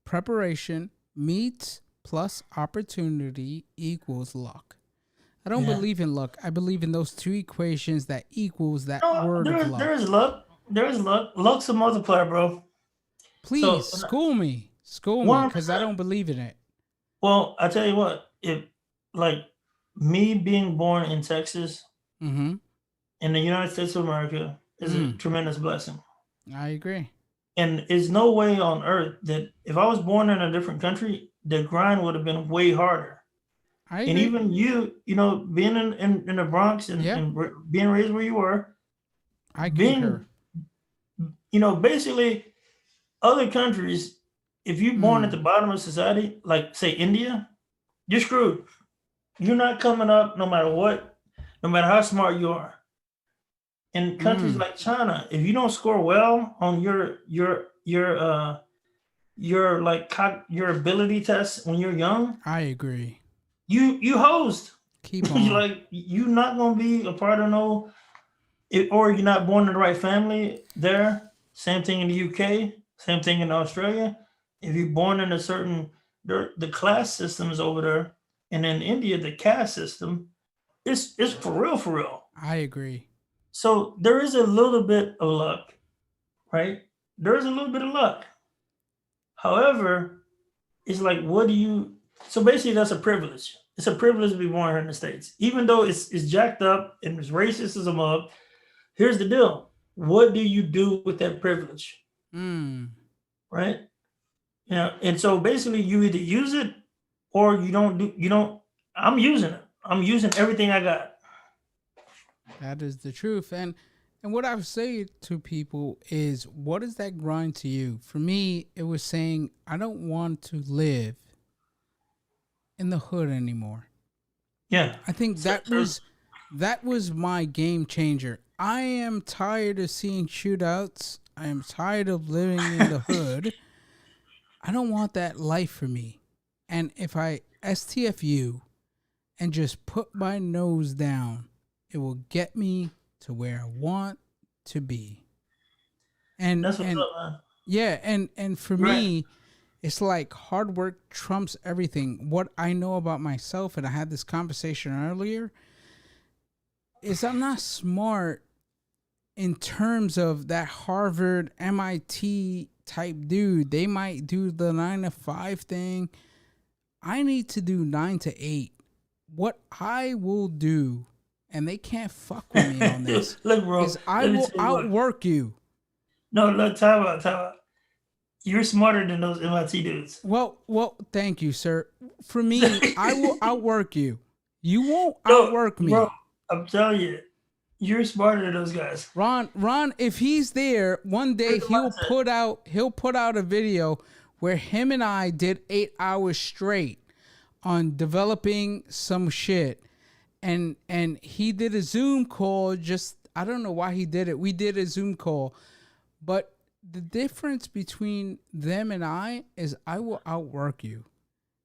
preparation meets plus opportunity equals luck. I don't believe in luck. I believe in those two equations that equals that word of luck. There is luck. There is luck. Luck's a multiplier, bro. Please, school me. School me, because I don't believe in it. Well, I tell you what. If, like, me being born in Texas, in the United States of America, is a tremendous blessing. I agree. And there's no way on earth that if I was born in a different country, the grind would have been way harder. And even being in the Bronx and being raised where you were, I concur. being, basically other countries, if you're born at the bottom of society, like say India, you're screwed. You're not coming up no matter what, no matter how smart you are. In countries like China, if you don't score well on your ability test when you're young, I agree. you host. Keep on. Like you're not gonna be a part of or you're not born in the right family there. Same thing in the UK, same thing in Australia. If you're born in a certain the class system is over there, and in India the caste system is for real, for real. I agree. So there is a little bit of luck, right? There is a little bit of luck. However, it's like, so basically that's a privilege. It's a privilege to be born here in the States. Even though it's jacked up and it's racist as a mug, here's the deal. What do you do with that privilege? Right? And so basically you either use it or you don't. I'm using it. I'm using everything I got. That is the truth. And what I've said to people is, what is that grind to you? For me, it was saying, I don't want to live in the hood anymore. Yeah. I think that was my game changer. I am tired of seeing shootouts. I am tired of living in the hood. I don't want that life for me. And if I STFU and just put my nose down, it will get me to where I want to be. And that's what's up, man. Yeah, and for me, it's like hard work trumps everything. What I know about myself, and I had this conversation earlier, is I'm not smart in terms of that Harvard, MIT type dude. They might do the 9 to 5 thing. I need to do 9 to 8. What I will do, and they can't fuck with me on this, look, bro, is I will outwork you. No, look, time out. You're smarter than those MIT dudes. Well, thank you, sir. For me, I will outwork you. You won't outwork me. Bro, I'm telling you, you're smarter than those guys. Ron, if he's there, one day he'll put out a video where him and I did 8 hours straight on developing some shit. And he did a Zoom call. Just, I don't know why he did it. We did a Zoom call. But the difference between them and I is I will outwork you.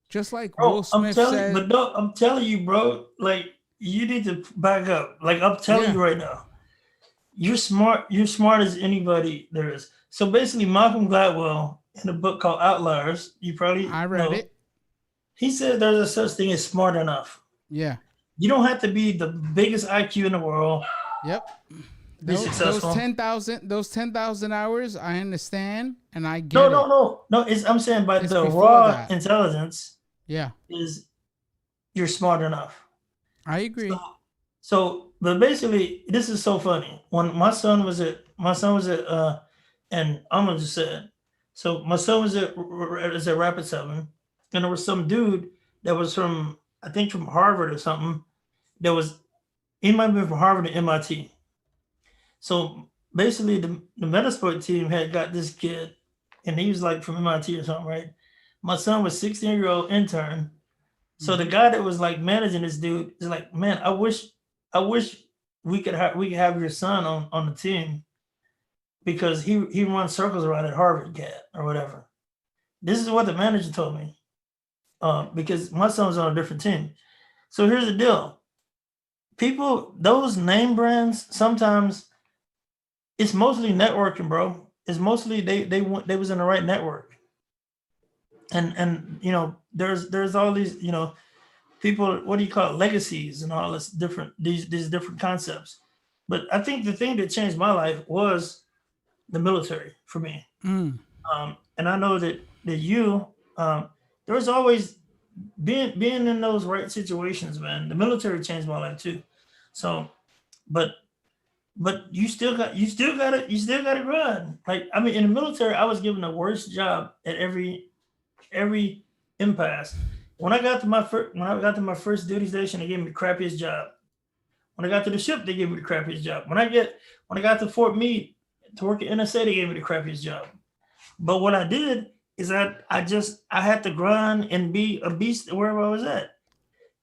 Just like Will Smith said. But no, I'm telling you, bro, like, you need to back up. Like, I'm telling you right now. You're smart. You're smart as anybody there is. So basically, Malcolm Gladwell, in a book called Outliers, I read it. He said there's a such thing as smart enough. Yeah. You don't have to be the biggest IQ in the world. Yep. Be successful. Those 10,000 hours, I understand, and I get it. No. I'm saying, but the raw intelligence. Yeah. Is you're smart enough. I agree. So, but basically, this is so funny. When my son was at, and I'm gonna just say it. So my son was at Rapid 7, and there was some dude that was from Harvard or something. He might have been from Harvard or MIT. So basically, the Metasport team had got this kid, and he was like from MIT or something, right? My son was 16-year-old intern. So the guy that was like managing this dude is like, man, I wish we could have your son on the team, because he runs circles around at Harvard cat or whatever. This is what the manager told me, because my son was on a different team. So here's the deal: people, those name brands, sometimes it's mostly networking, bro. It's mostly they was in the right network. And there's all these people, what do you call it, legacies and all this these different concepts. But I think the thing that changed my life was the military for me. And I know that you there was always being in those right situations, man. The military changed my life too. So, but you still got to run. Like, I mean, in the military, I was given the worst job at every impasse. When I got to my first duty station, they gave me the crappiest job. When I got to the ship, they gave me the crappiest job. When I got to Fort Meade to work at NSA, they gave me the crappiest job. But what I did is I had to grind and be a beast wherever I was at.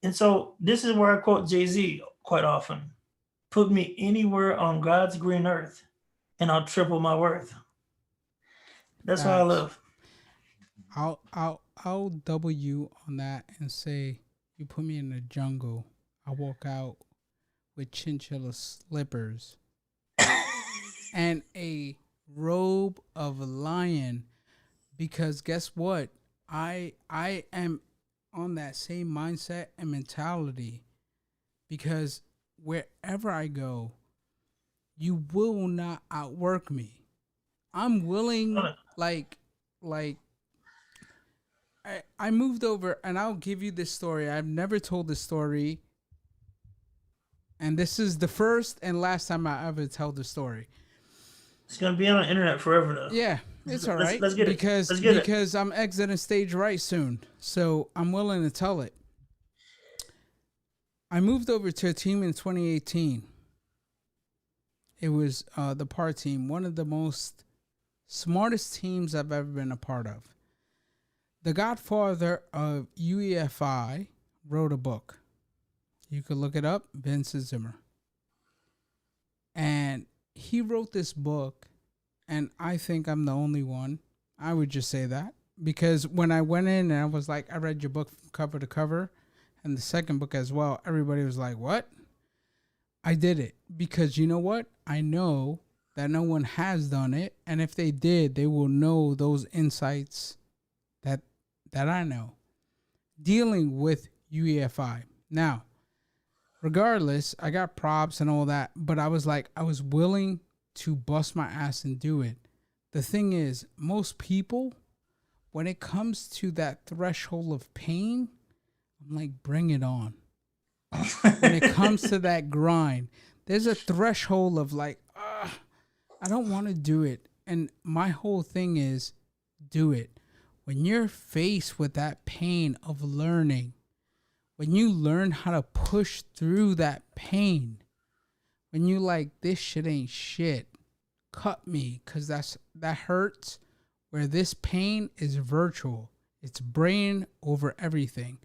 And so this is where I quote Jay-Z quite often. Put me anywhere on God's green earth and I'll triple my worth. That's how I live. I'll double you on that and say, you put me in the jungle, I walk out with chinchilla slippers and a robe of a lion, because guess what? I am on that same mindset and mentality, because wherever I go, you will not outwork me. I'm willing, like I moved over, and I'll give you this story. I've never told this story, and this is the first and last time I ever tell the story. It's gonna be on the internet forever, though. Yeah, it's all right. Let's get because, it. Because I'm exiting stage right soon, so I'm willing to tell it. I moved over to a team in 2018. It was the PAR team, one of the most smartest teams I've ever been a part of. The godfather of UEFI wrote a book. You could look it up, Vincent Zimmer. And he wrote this book, and I think I'm the only one. I would just say that. Because when I went in and I was like, I read your book from cover to cover, and the second book as well, everybody was like, what? I did it. Because you know what? I know that no one has done it. And if they did, they will know those insights that I know. Dealing with UEFI. Now, regardless, I got props and all that, but I was like, I was willing to bust my ass and do it. The thing is, most people, when it comes to that threshold of pain, I'm like, bring it on. When it comes to that grind, there's a threshold of like, I don't want to do it. And my whole thing is, do it. When you're faced with that pain of learning, when you learn how to push through that pain, when you like, this shit ain't shit, cut me, because that hurts, where this pain is virtual. It's brain over everything.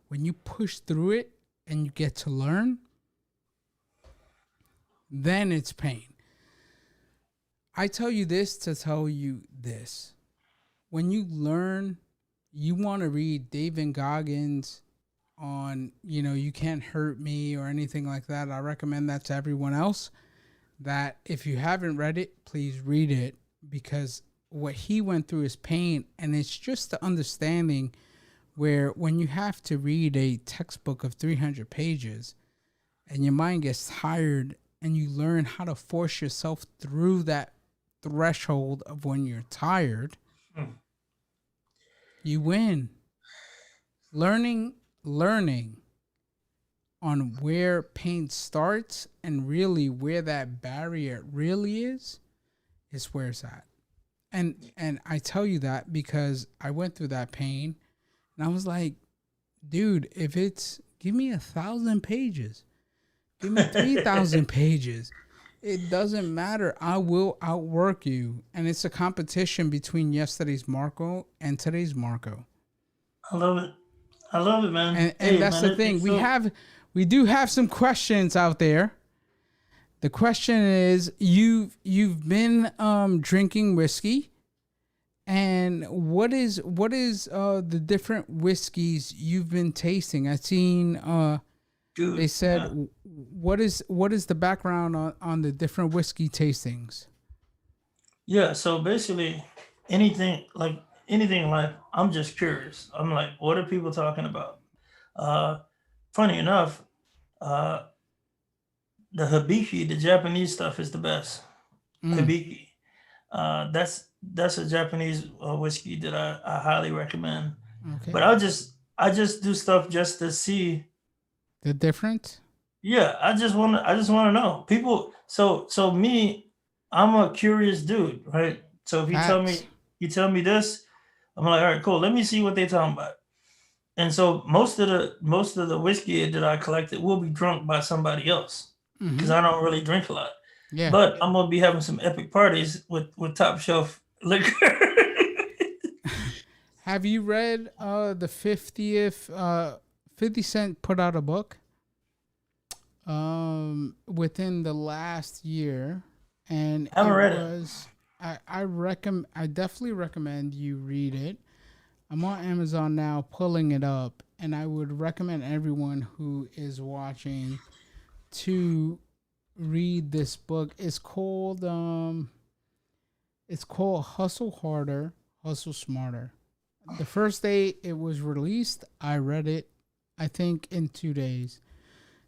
When you push through it and you get to learn, then it's pain. I tell you this to tell you this. When you learn, you want to read David Goggins on, You Can't Hurt Me or anything like that. I recommend that to everyone else. That if you haven't read it, please read it, because what he went through is pain, and it's just the understanding where when you have to read a textbook of 300 pages and your mind gets tired and you learn how to force yourself through that threshold of when you're tired, you win. Learning on where pain starts and really where that barrier really is where it's at. And I tell you that because I went through that pain, and I was like, dude, if it's, give me 1,000 pages, give me 3,000 pages, it doesn't matter. I will outwork you. And it's a competition between yesterday's Marco and today's Marco. I love it, man. And hey, that's man, the thing. We do have some questions out there. The question is, you've been drinking whiskey, and what is the different whiskeys you've been tasting? I've seen Dude, they said, what is the background on the different whiskey tastings? Yeah, so basically anything in life, I'm just curious. I'm like, what are people talking about? Funny enough, the Hibiki, the Japanese stuff, is the best. Hibiki. That's a Japanese whiskey that I highly recommend. Okay. But I just do stuff just to see the difference. Yeah, I just want to know people. So me, I'm a curious dude, right? So if you tell me this, I'm like, all right, cool. Let me see what they're talking about. And so most of the whiskey that I collected will be drunk by somebody else. because I don't really drink a lot. Yeah. But I'm gonna be having some epic parties with top shelf liquor. Have you read the 50th 50 Cent put out a book within the last year, and I haven't read it. was I definitely recommend you read it. I'm on Amazon now pulling it up, and I would recommend everyone who is watching to read this book. It's called Hustle Harder, Hustle Smarter. The first day it was released, I read it, I think in 2 days.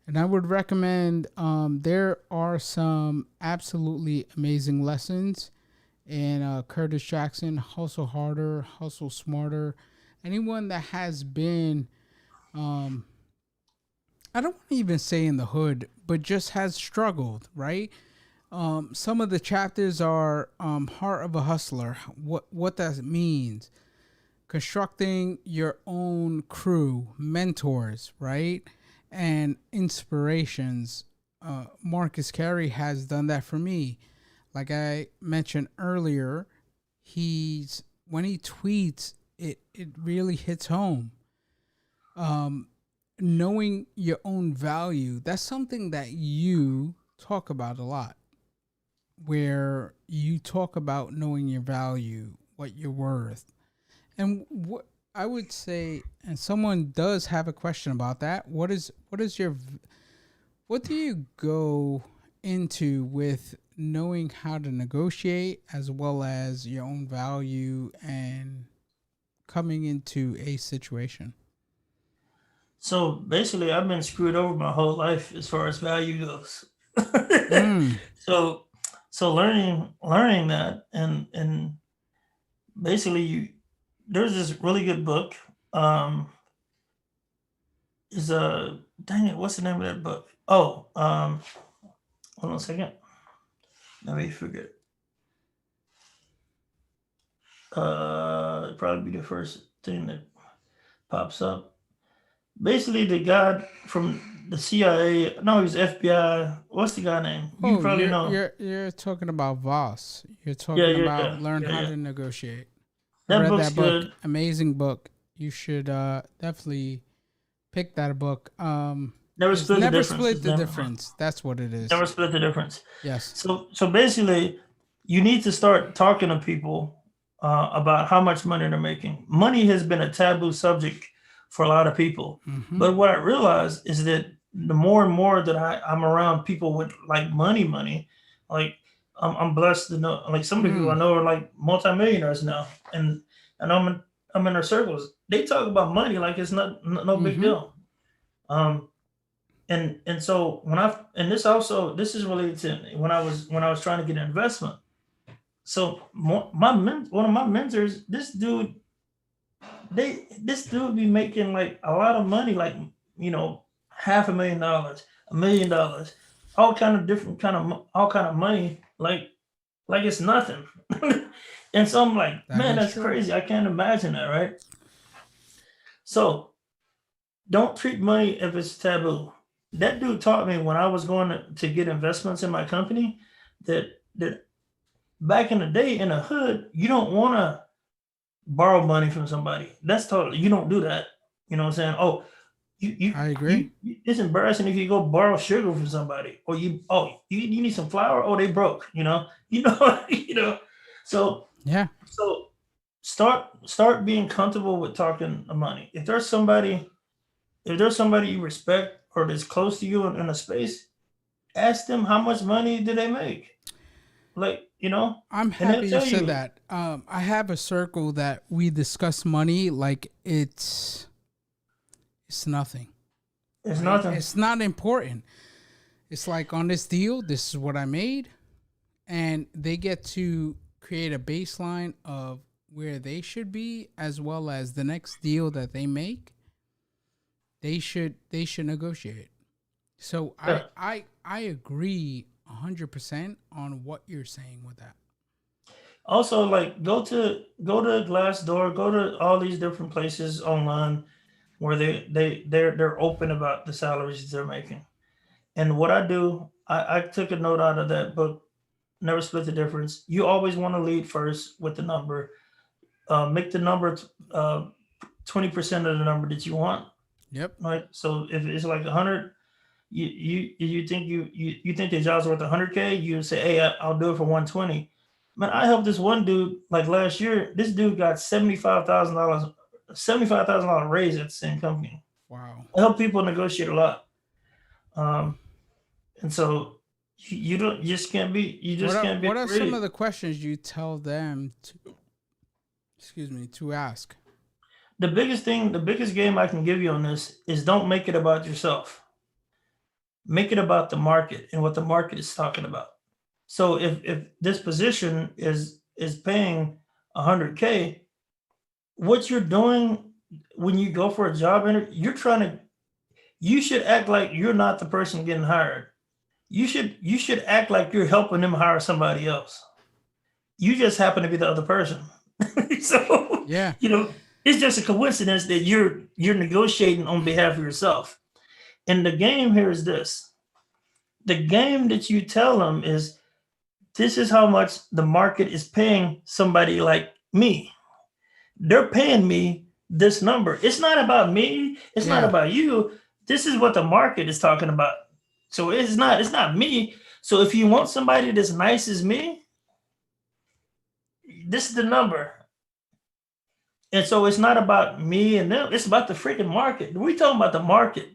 And I would recommend, there are some absolutely amazing lessons in Curtis Jackson, Hustle Harder, Hustle Smarter. Anyone that has been, I don't want to even say in the hood, but just has struggled, right? Some of the chapters are Heart of a Hustler, what that means, constructing your own crew, mentors, right? And inspirations. Marcus Carey has done that for me. Like I mentioned earlier, when he tweets, it really hits home. Knowing your own value, that's something that you talk about a lot, where you talk about knowing your value, what you're worth. And what I would say, and someone does have a question about that, what do you go into with knowing how to negotiate as well as your own value and coming into a situation? So basically, I've been screwed over my whole life as far as value goes. So learning that, and basically there's this really good book. Is dang it, what's the name of that book? Oh, hold on a second. Let me forget. Probably be the first thing that pops up. Basically, the guy from the CIA. No, he's FBI. What's the guy name? You Oh, probably know. you're talking about Voss. You're Yeah, talking about yeah, learn yeah, how yeah. to negotiate. I That read book's that book. good. Amazing book. You should definitely pick that book. Never It's split the Never difference. Split It's the never, Difference. That's what it is. never split the difference. Yes. So basically, you need to start talking to people about how much money they're making. Money has been a taboo subject for a lot of people. Mm-hmm. But what I realized is that the more and more that I'm around people with like money, like I'm blessed to know, like some of the people I know are like multimillionaires now, and I'm in their circles. They talk about money like it's no big deal. And so this is related to when I was trying to get an investment. So one of my mentors, this dude be making like a lot of money, like $500,000, $1 million, all kind of different all kind of money, like it's nothing. And so I'm like, man, that's true. crazy. I can't imagine that, right? So don't treat money if it's taboo. That dude taught me when I was going to get investments in my company that back in the day in the hood, you don't want to borrow money from somebody. That's totally, you don't do that. You know what I'm saying? Oh, I agree. It's embarrassing if you go borrow sugar from somebody, or you need some flour. Oh, they broke. You know. So Yeah. so start being comfortable with talking money. If there's somebody you respect or that's close to you in a space, ask them how much money do they make. Like, I'm and they'll happy you tell said you. that. I have a circle that we discuss money like it's nothing. It's Right? nothing. It's not important. It's like on this deal, this is what I made, and they get to create a baseline of where they should be, as well as the next deal that they make. They should negotiate. So Yeah. I agree 100% on what you're saying with that. Also, like go to Glassdoor, go to all these different places online where they're open about the salaries they're making. And what I do, I took a note out of that book, Never Split the Difference. You always want to lead first with the number. Make the number 20% of the number that you want. Yep. Right. So if it's like 100, you think you think the job's worth 100K, you say, hey, I'll do it for 120. Man, I helped this one dude like last year. This dude got $75,000 raise at the same company. Wow. I help people negotiate a lot. And so you just can't be. What are some of the questions you tell them to ask? The biggest game I can give you on this is don't make it about yourself. Make it about the market and what the market is talking about. So if this position is paying 100K, what you're doing when you go for a job interview, you should act like you're not the person getting hired. You should act like you're helping them hire somebody else. You just happen to be the other person. So yeah, it's just a coincidence that you're negotiating on behalf of yourself. And the game here is this. The game that you tell them is, this is how much the market is paying somebody like me. They're paying me this number. It's not about me. It's not about you. This is what the market is talking about. So it's not me. So if you want somebody that's nice as me, this is the number. And so it's not about me and them. It's about the freaking market. We're talking about the market.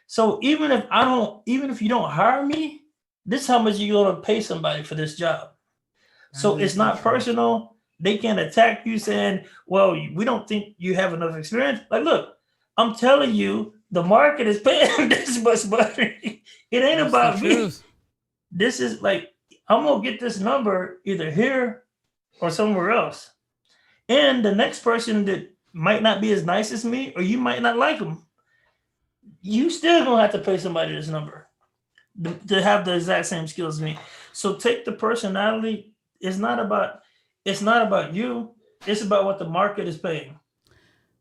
So even if you don't hire me, this is how much you're going to pay somebody for this job. So it's not personal. They can't attack you saying, well, we don't think you have enough experience. Like, look, I'm telling you, the market is paying this much money. It ain't about me. This is like, I'm going to get this number either here or somewhere else. And the next person that might not be as nice as me, or you might not like them, you still going to have to pay somebody this number to have the exact same skills as me. So take the personality. It's not about you. It's about what the market is paying.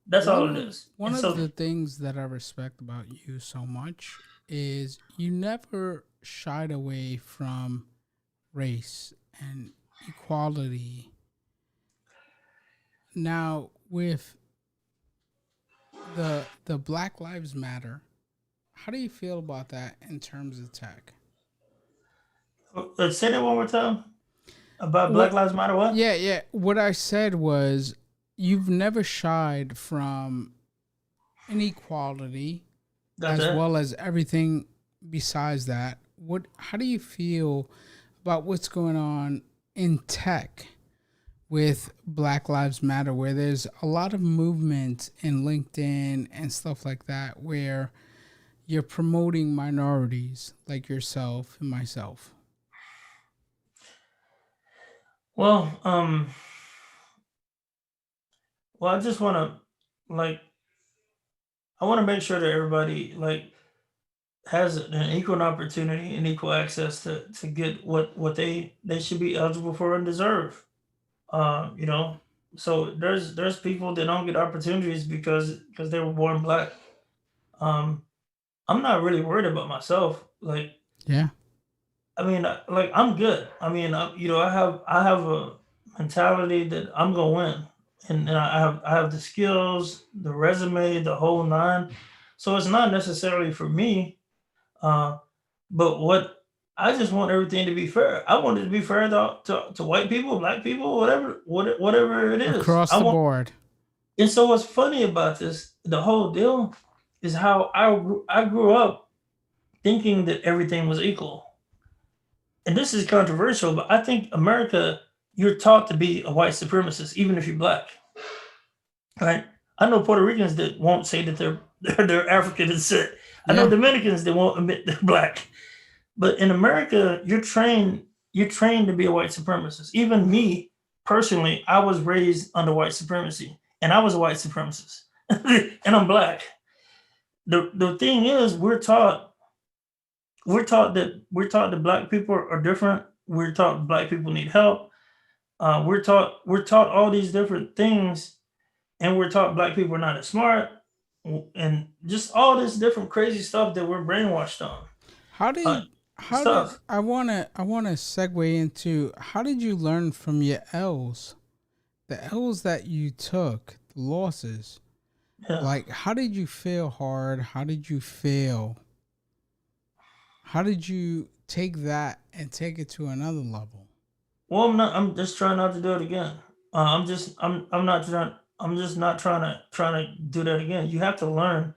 That's all it is. One of the things that I respect about you so much is you never shied away from race and equality. Now, with the Black Lives Matter, how do you feel about that in terms of tech? Say that one more time. About Black Lives Matter what? Yeah. What I said was, you've never shied from inequality well as everything besides that. How do you feel about what's going on in tech with Black Lives Matter, where there's a lot of movement in LinkedIn and stuff like that, where you're promoting minorities like yourself and myself? Well, I just want to I want to make sure that everybody has an equal opportunity and equal access to get what they should be eligible for and deserve. So there's people that don't get opportunities because they were born Black. I'm not really worried about myself. Yeah. I mean, I'm good. I mean, I have a mentality that I'm gonna win, and I have the skills, the resume, the whole nine. So it's not necessarily for me, but what I just want everything to be fair. I want it to be fair to white people, Black people, whatever it is, across the board. And so what's funny about this, the whole deal, is how I grew up thinking that everything was equal. And this is controversial, but I think America, you're taught to be a white supremacist, even if you're Black. Right? I know Puerto Ricans that won't say that they're African descent. I know Dominicans that won't admit they're Black. But in America, you're trained to be a white supremacist. Even me, personally, I was raised under white supremacy, and I was a white supremacist. And I'm Black. The thing is, we're taught that Black people are different. We're taught Black people need help. We're taught all these different things, and we're taught Black people are not as smart, and just all this different crazy stuff that we're brainwashed on. How Uh, did it's how did tough. I wanna segue into how did you learn from your L's? The L's that you took, the losses. Yeah. Like how did you fail hard? How did you fail? How did you take that and take it to another level? Well, I'm not. I'm just trying not to do it again. I'm just. I'm not trying. I'm just not trying to do that again. You have to learn.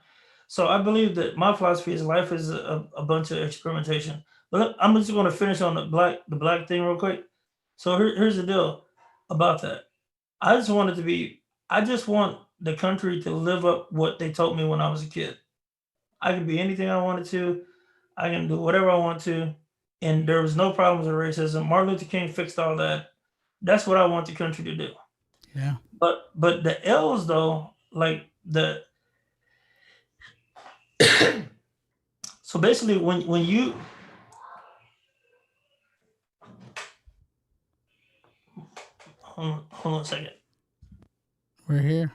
So I believe that my philosophy is life is a bunch of experimentation. But I'm just going to finish on the black thing real quick. So here's the deal about that. I just want it to be. I just want the country to live up what they told me when I was a kid. I can be anything I wanted to. I can do whatever I want to, and there was no problems with racism. Martin Luther King fixed all that. That's what I want the country to do. Yeah. But the L's though, like the so basically when you hold on a second. We're here.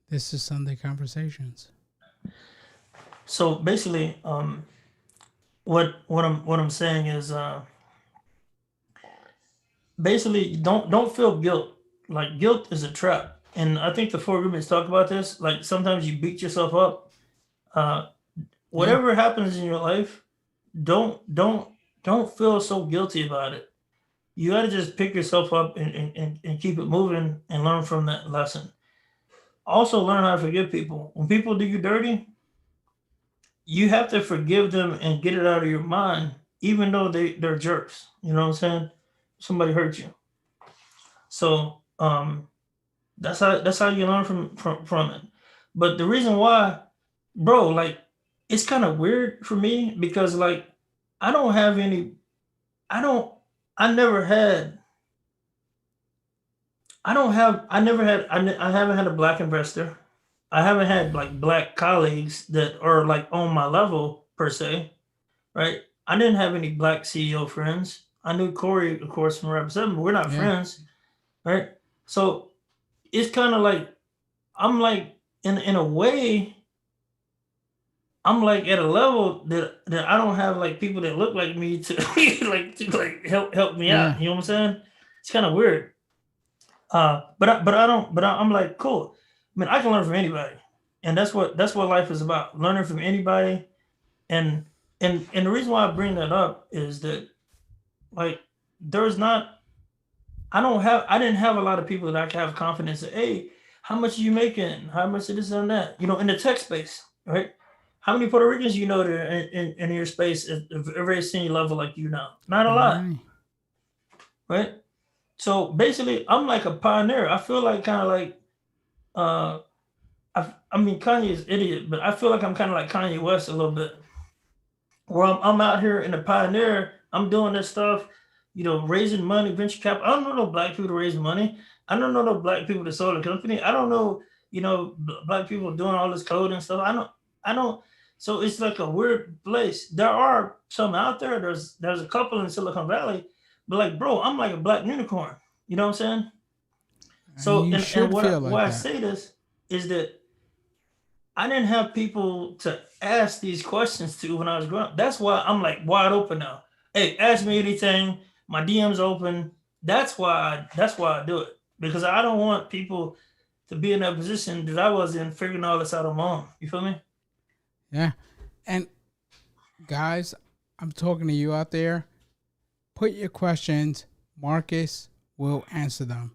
This is Sunday Conversations. So basically, what I'm saying is basically don't feel guilt. Like guilt is a trap, and I think the four agreements talk about this. Like sometimes you beat yourself up. Uh, Yeah. whatever happens in your life, don't feel so guilty about it. You got to just pick yourself up and keep it moving and learn from that lesson. Also, learn how to forgive people. When people do you dirty, you have to forgive them and get it out of your mind, even though they're jerks. You know what I'm saying? Somebody hurt you. So that's how you learn from it. But the reason why, bro, like it's kind of weird for me because like I don't have any. I don't. I never had. I don't have. I never had. I haven't had a black investor. I haven't had like black colleagues that are like on my level per se, right? I didn't have any black CEO friends. I knew Corey, of course, from Rap 7, but we're not Yeah. friends, right? So it's kind of like I'm like in a way, I'm like at a level that I don't have like people that look like me to like help me Yeah. out. You know what I'm saying? It's kind of weird. But I don't. But I'm like cool. I mean, I can learn from anybody, and that's what life is about. Learning from anybody, and and the reason why I bring that up is that like there's not. I didn't have a lot of people that I could have confidence in. Hey, how much are you making? How much of this and that? You know, in the tech space, right? How many Puerto Ricans you know that are in your space at a very senior level like you now? Not a lot, Right. right? So basically, I'm like a pioneer. I feel like kind of like uh I mean Kanye is idiot, but I feel like I'm kind of like Kanye West a little bit. Where I'm out here in the pioneer, I'm doing this stuff, you know, raising money, venture capital. I don't know no black people to raise money. I don't know no black people to start a company. I don't know, you know, black people doing all this code and stuff. I don't. So it's like a weird place. There are some out there. There's a couple in Silicon Valley, but like, bro, I'm like a black unicorn. You know what I'm saying? And So you and should what feel like why I that. say this is that I didn't have people to ask these questions to when I was growing up. That's why I'm like wide open now. Hey, ask me anything. My DM's open. That's why I do it. Because I don't want people to be in that position that I was in figuring all this out on my own. You feel me? Yeah. And guys, I'm talking to you out there. Put your questions. Marcus will answer them.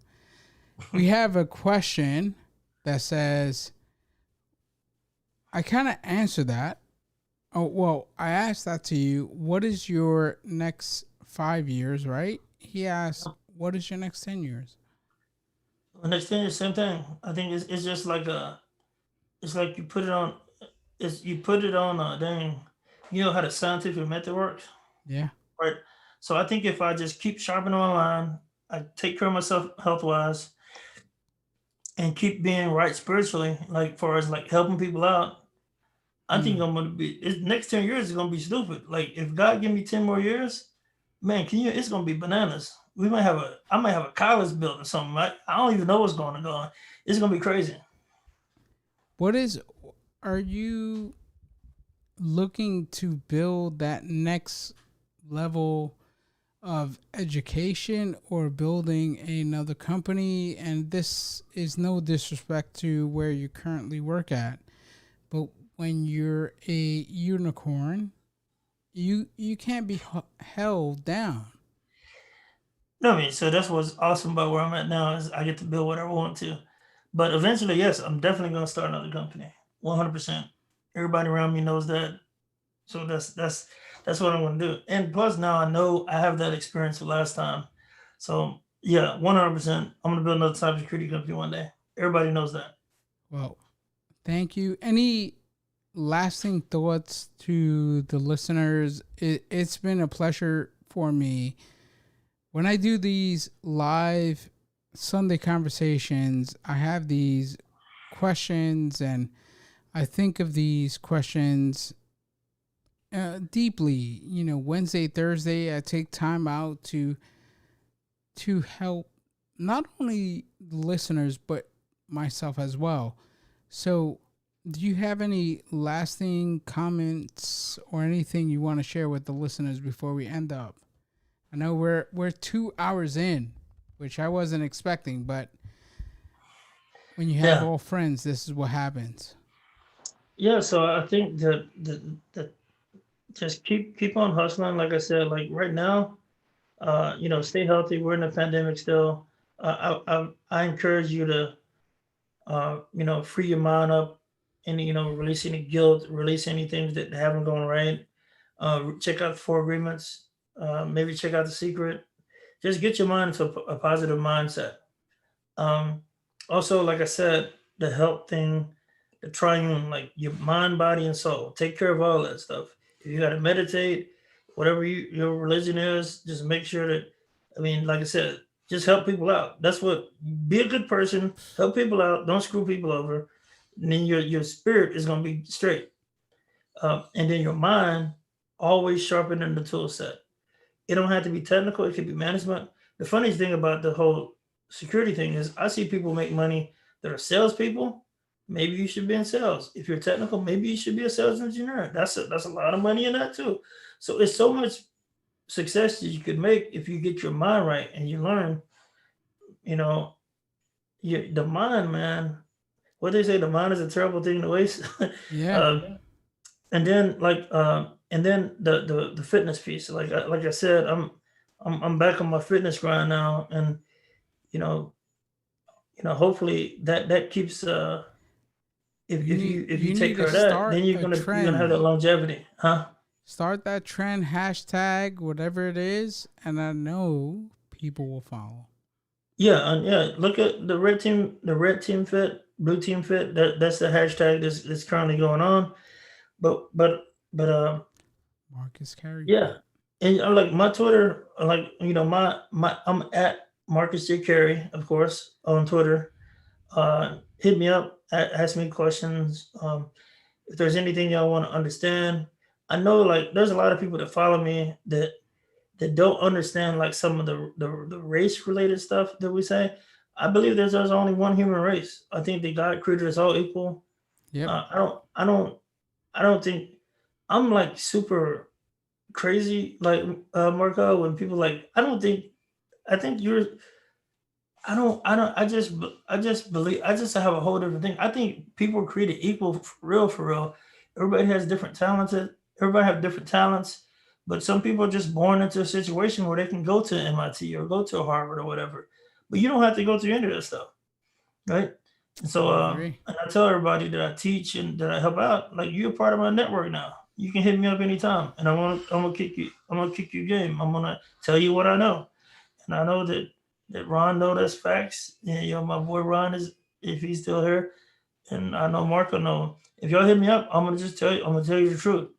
We have a question that says, I kind of answered that. Oh, well, I asked that to you. What is your next 5 years, right? He asked, what is your next 10 years? The next thing is same thing. I think it's just like it's like you put it on dang, you know how the scientific method works? Yeah. Right. So I think if I just keep sharpening my mind, I take care of myself health wise, and keep being right spiritually, like far as like helping people out, I think I'm gonna be. Next 10 years is gonna be stupid. Like if God give me 10 more years, man, can you? It's gonna be bananas. I might have a college built or something. I don't even know what's going to go on. It's gonna be crazy. Are you looking to build that next level of education or building another company? And this is no disrespect to where you currently work at, but when you're a unicorn, you can't be held down. No, I mean, so that's what's awesome about where I'm at now is I get to build whatever I want to. But eventually, yes, I'm definitely gonna start another company. 100%. Everybody around me knows that. So that's what I'm gonna do. And plus now I know I have that experience the last time. So yeah, 100%. I'm gonna build another cybersecurity company one day. Everybody knows that. Well, thank you. Any lasting thoughts to the listeners? It's been a pleasure for me. When I do these live Sunday conversations, I have these questions and I think of these questions deeply. You know, Wednesday, Thursday, I take time out to help not only the listeners but myself as well. So, do you have any lasting comments or anything you want to share with the listeners before we end up? I know we're 2 hours in, which I wasn't expecting, but when you have Yeah. all friends, this is what happens. Yeah, so I think that just keep on hustling. Like I said, like right now, stay healthy. We're in a pandemic still. I encourage you to free your mind up and release any guilt, release any things that haven't gone right. Check out the four agreements. Maybe check out the secret. Just get your mind into a positive mindset. Um, Also, like I said, the health thing, the triune, like your mind, body, and soul. Take care of all that stuff. If you got to meditate, whatever your religion is, just make sure that. I mean, like I said, just help people out. That's what. Be a good person. Help people out. Don't screw people over. And then your spirit is gonna be straight. And then your mind always sharpening the tool set. It don't have to be technical. It could be management. The funniest thing about the whole security thing is I see people make money that are salespeople. Maybe you should be in sales. If you're technical, maybe you should be a sales engineer. That's a lot of money in that too. So it's so much success that you could make if you get your mind right and you learn. You know, the mind, man. What they say, the mind is a terrible thing to waste. Yeah. uh, and then the fitness piece. Like I said, I'm back on my fitness grind now, and you know hopefully that keeps if you You take need care to of that, then start a you're gonna have that trend. longevity, huh? Start that trend, hashtag, whatever it is, and I know people will follow. Yeah, and yeah. Look at the red team fit, blue team fit. That's the hashtag that's currently going on. But Marcus Carey yeah, fit. and like my Twitter, like my I'm at Marcus J Carey, of course, on Twitter. Hit me up, ask me questions. If there's anything y'all want to understand, I know like there's a lot of people that follow me that don't understand like some of the race related stuff that we say. I believe there's only one human race. I think that God created us all equal. Yep. I don't think I'm like super crazy like Marco when people like I think you're I don't I just believe I just have a whole different thing. I think people are created equal for real. Everybody has different talents. Everybody have different talents, but some people are just born into a situation where they can go to MIT or go to Harvard or whatever. But you don't have to go through any of that stuff, right? And so I agree. and I tell everybody that I teach and that I help out, like you're part of my network now. You can hit me up anytime, and I'm gonna kick you. I'm gonna kick you game. I'm gonna tell you what I know. And I know that Ron know that's facts. And my boy Ron is if he's still here, and I know Marco know. If y'all hit me up, I'm gonna just tell you. I'm gonna tell you the truth.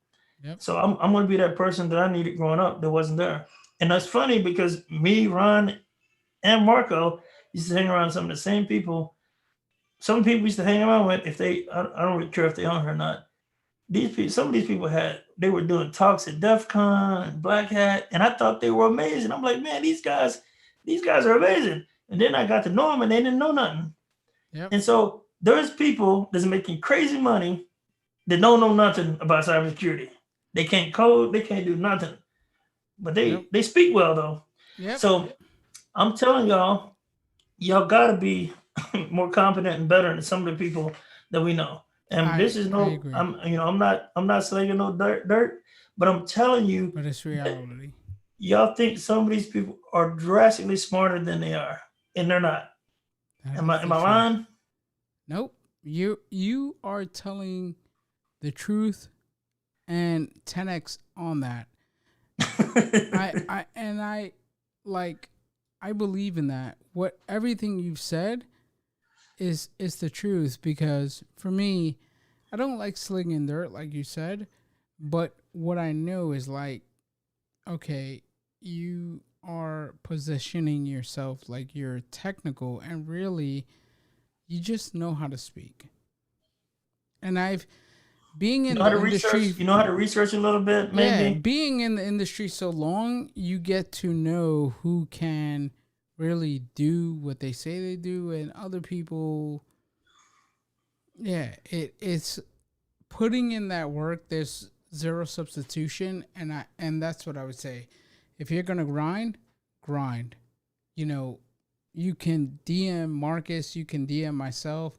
Yep. So I'm gonna be that person that I needed growing up that wasn't there. And that's funny because me, Ron, and Marco used to hang around some of the same people. Some people used to hang around with if I don't really care if they on here or not. These people, some of these people they were doing talks at DEF CON and Black Hat, and I thought they were amazing. I'm like, man, these guys are amazing. And then I got to know them and they didn't know nothing. Yep. And so there's people that's making crazy money that don't know nothing about cybersecurity. They can't code, they can't do nothing, but Yep. they speak well though. Yep. So I'm telling y'all gotta be more competent and better than some of the people that we know. And this is I no, agree. I'm not slinging no dirt, but I'm telling you, But it's reality. y'all think some of these people are drastically smarter than they are, and they're not. That Am is I the truth. lying? Nope. You are telling the truth and 10x on that. I like I believe in that. What everything you've said is the truth, because for me, I don't like slinging dirt like you said, but what I know is like, okay, you are positioning yourself like you're technical, and really you just know how to speak. And I've being You in know how the to industry, research. You know how to research a little bit, yeah, maybe. being in the industry so long, you get to know who can really do what they say they do, and other people, yeah, it's putting in that work. There's zero substitution, and that's what I would say. If you're gonna grind. You know, you can DM Marcus, you can DM myself.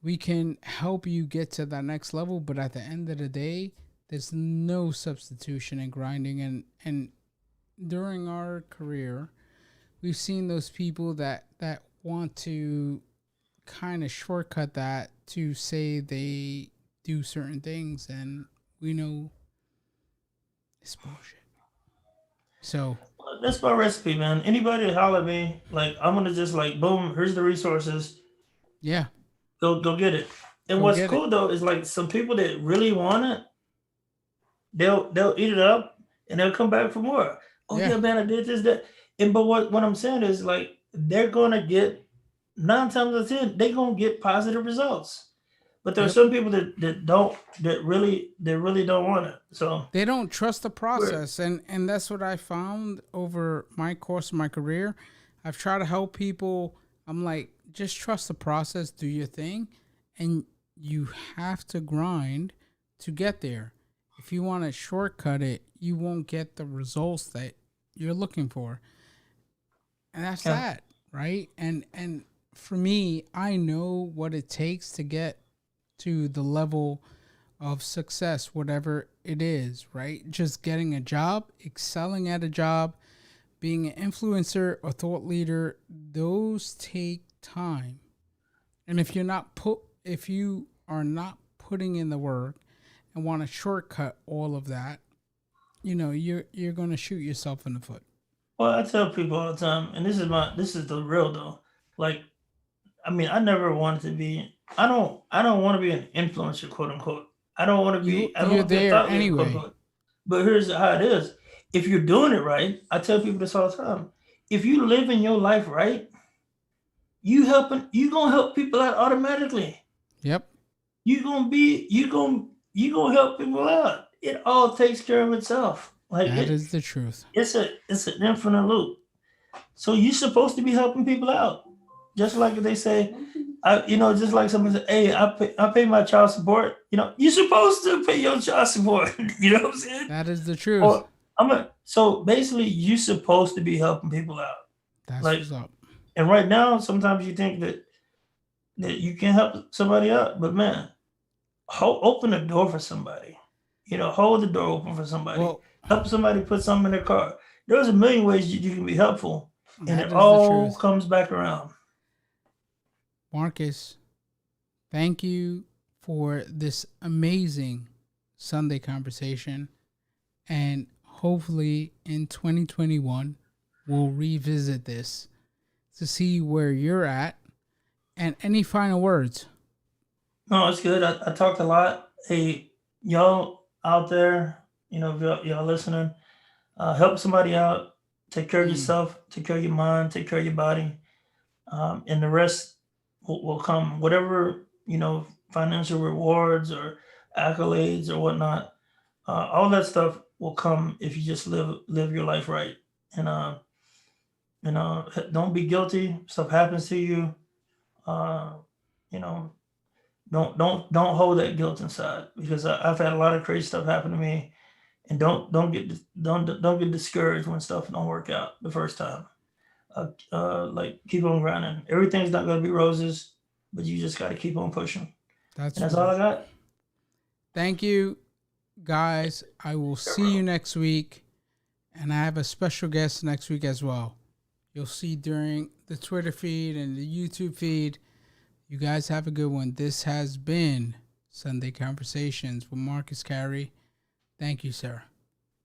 We can help you get to that next level, but at the end of the day, there's no substitution in grinding. And during our career, we've seen those people that want to kind of shortcut that to say they do certain things, and we know it's bullshit. So That's my recipe, man. Anybody that holler at me, like I'm gonna just like boom, here's the resources. yeah, Go get it. And go what's get it. cool though is like some people that really want it, they'll eat it up and they'll come back for more. Oh Yeah, yeah, man, I did this, that. And but what I'm saying is like they're gonna get 9 times out of 10, they're gonna get positive results. But there are yep. some people that really don't want it. So They don't trust the we're process, and that's what I found over my course of my career. I've tried to help people. I'm like, just trust the process, do your thing, and you have to grind to get there. If you want to shortcut it, you won't get the results that you're looking for. And that's yeah. that, right? And for me, I know what it takes to get to the level of success, whatever it is, right? Just getting a job, excelling at a job, being an influencer, a thought leader, those take time. And if you are not putting in the work and want to shortcut all of that, you're going to shoot yourself in the foot. Well, I tell people all the time, and this is the real though. Like, I mean, I never wanted to be. I don't want to be an influencer, quote unquote. I don't want to You be. I don't you're want to be a there thought leader, quote anyway. unquote. But here's how it is. If you're doing it right, I tell people this all the time. If you live in your life right, you gonna help people out automatically. Yep. You gonna help people out. It all takes care of itself. Like That is the truth. it's an infinite loop. So you're supposed to be helping people out. Just like they say, just like someone said, hey, I pay my child support. You're supposed to pay your child support. You know what I'm saying? That is the truth. Or so basically you're supposed to be helping people out. That's Like, what's up. and right now, sometimes you think that you can help somebody out, but man, open the door for somebody. Hold the door open for somebody. Well, Help somebody put something in their car. There's a million ways you can be helpful, and that it is the all truth. comes back around. Marcus, thank you for this amazing Sunday conversation. And hopefully in 2021, we'll revisit this to see where you're at. And any final words? No, it's good. I talked a lot. Hey, y'all out there, if y'all listening, help somebody out. Take care of Mm, yourself. Take care of your mind. Take care of your body. And the rest will come. Whatever financial rewards or accolades or whatnot. All that stuff will come if you just live your life right. And don't be guilty. Stuff happens to you. Uh, you know, don't hold that guilt inside, because I've had a lot of crazy stuff happen to me, and don't get discouraged when stuff don't work out the first time. Like, keep on grinding. Everything's not gonna be roses, but you just got to keep on pushing. And that's all I got. Thank you, guys. I will see you next week. And I have a special guest next week as well. You'll see during the Twitter feed and the YouTube feed. You guys have a good one. This has been Sunday Conversations with Marcus Carey. Thank you, sir.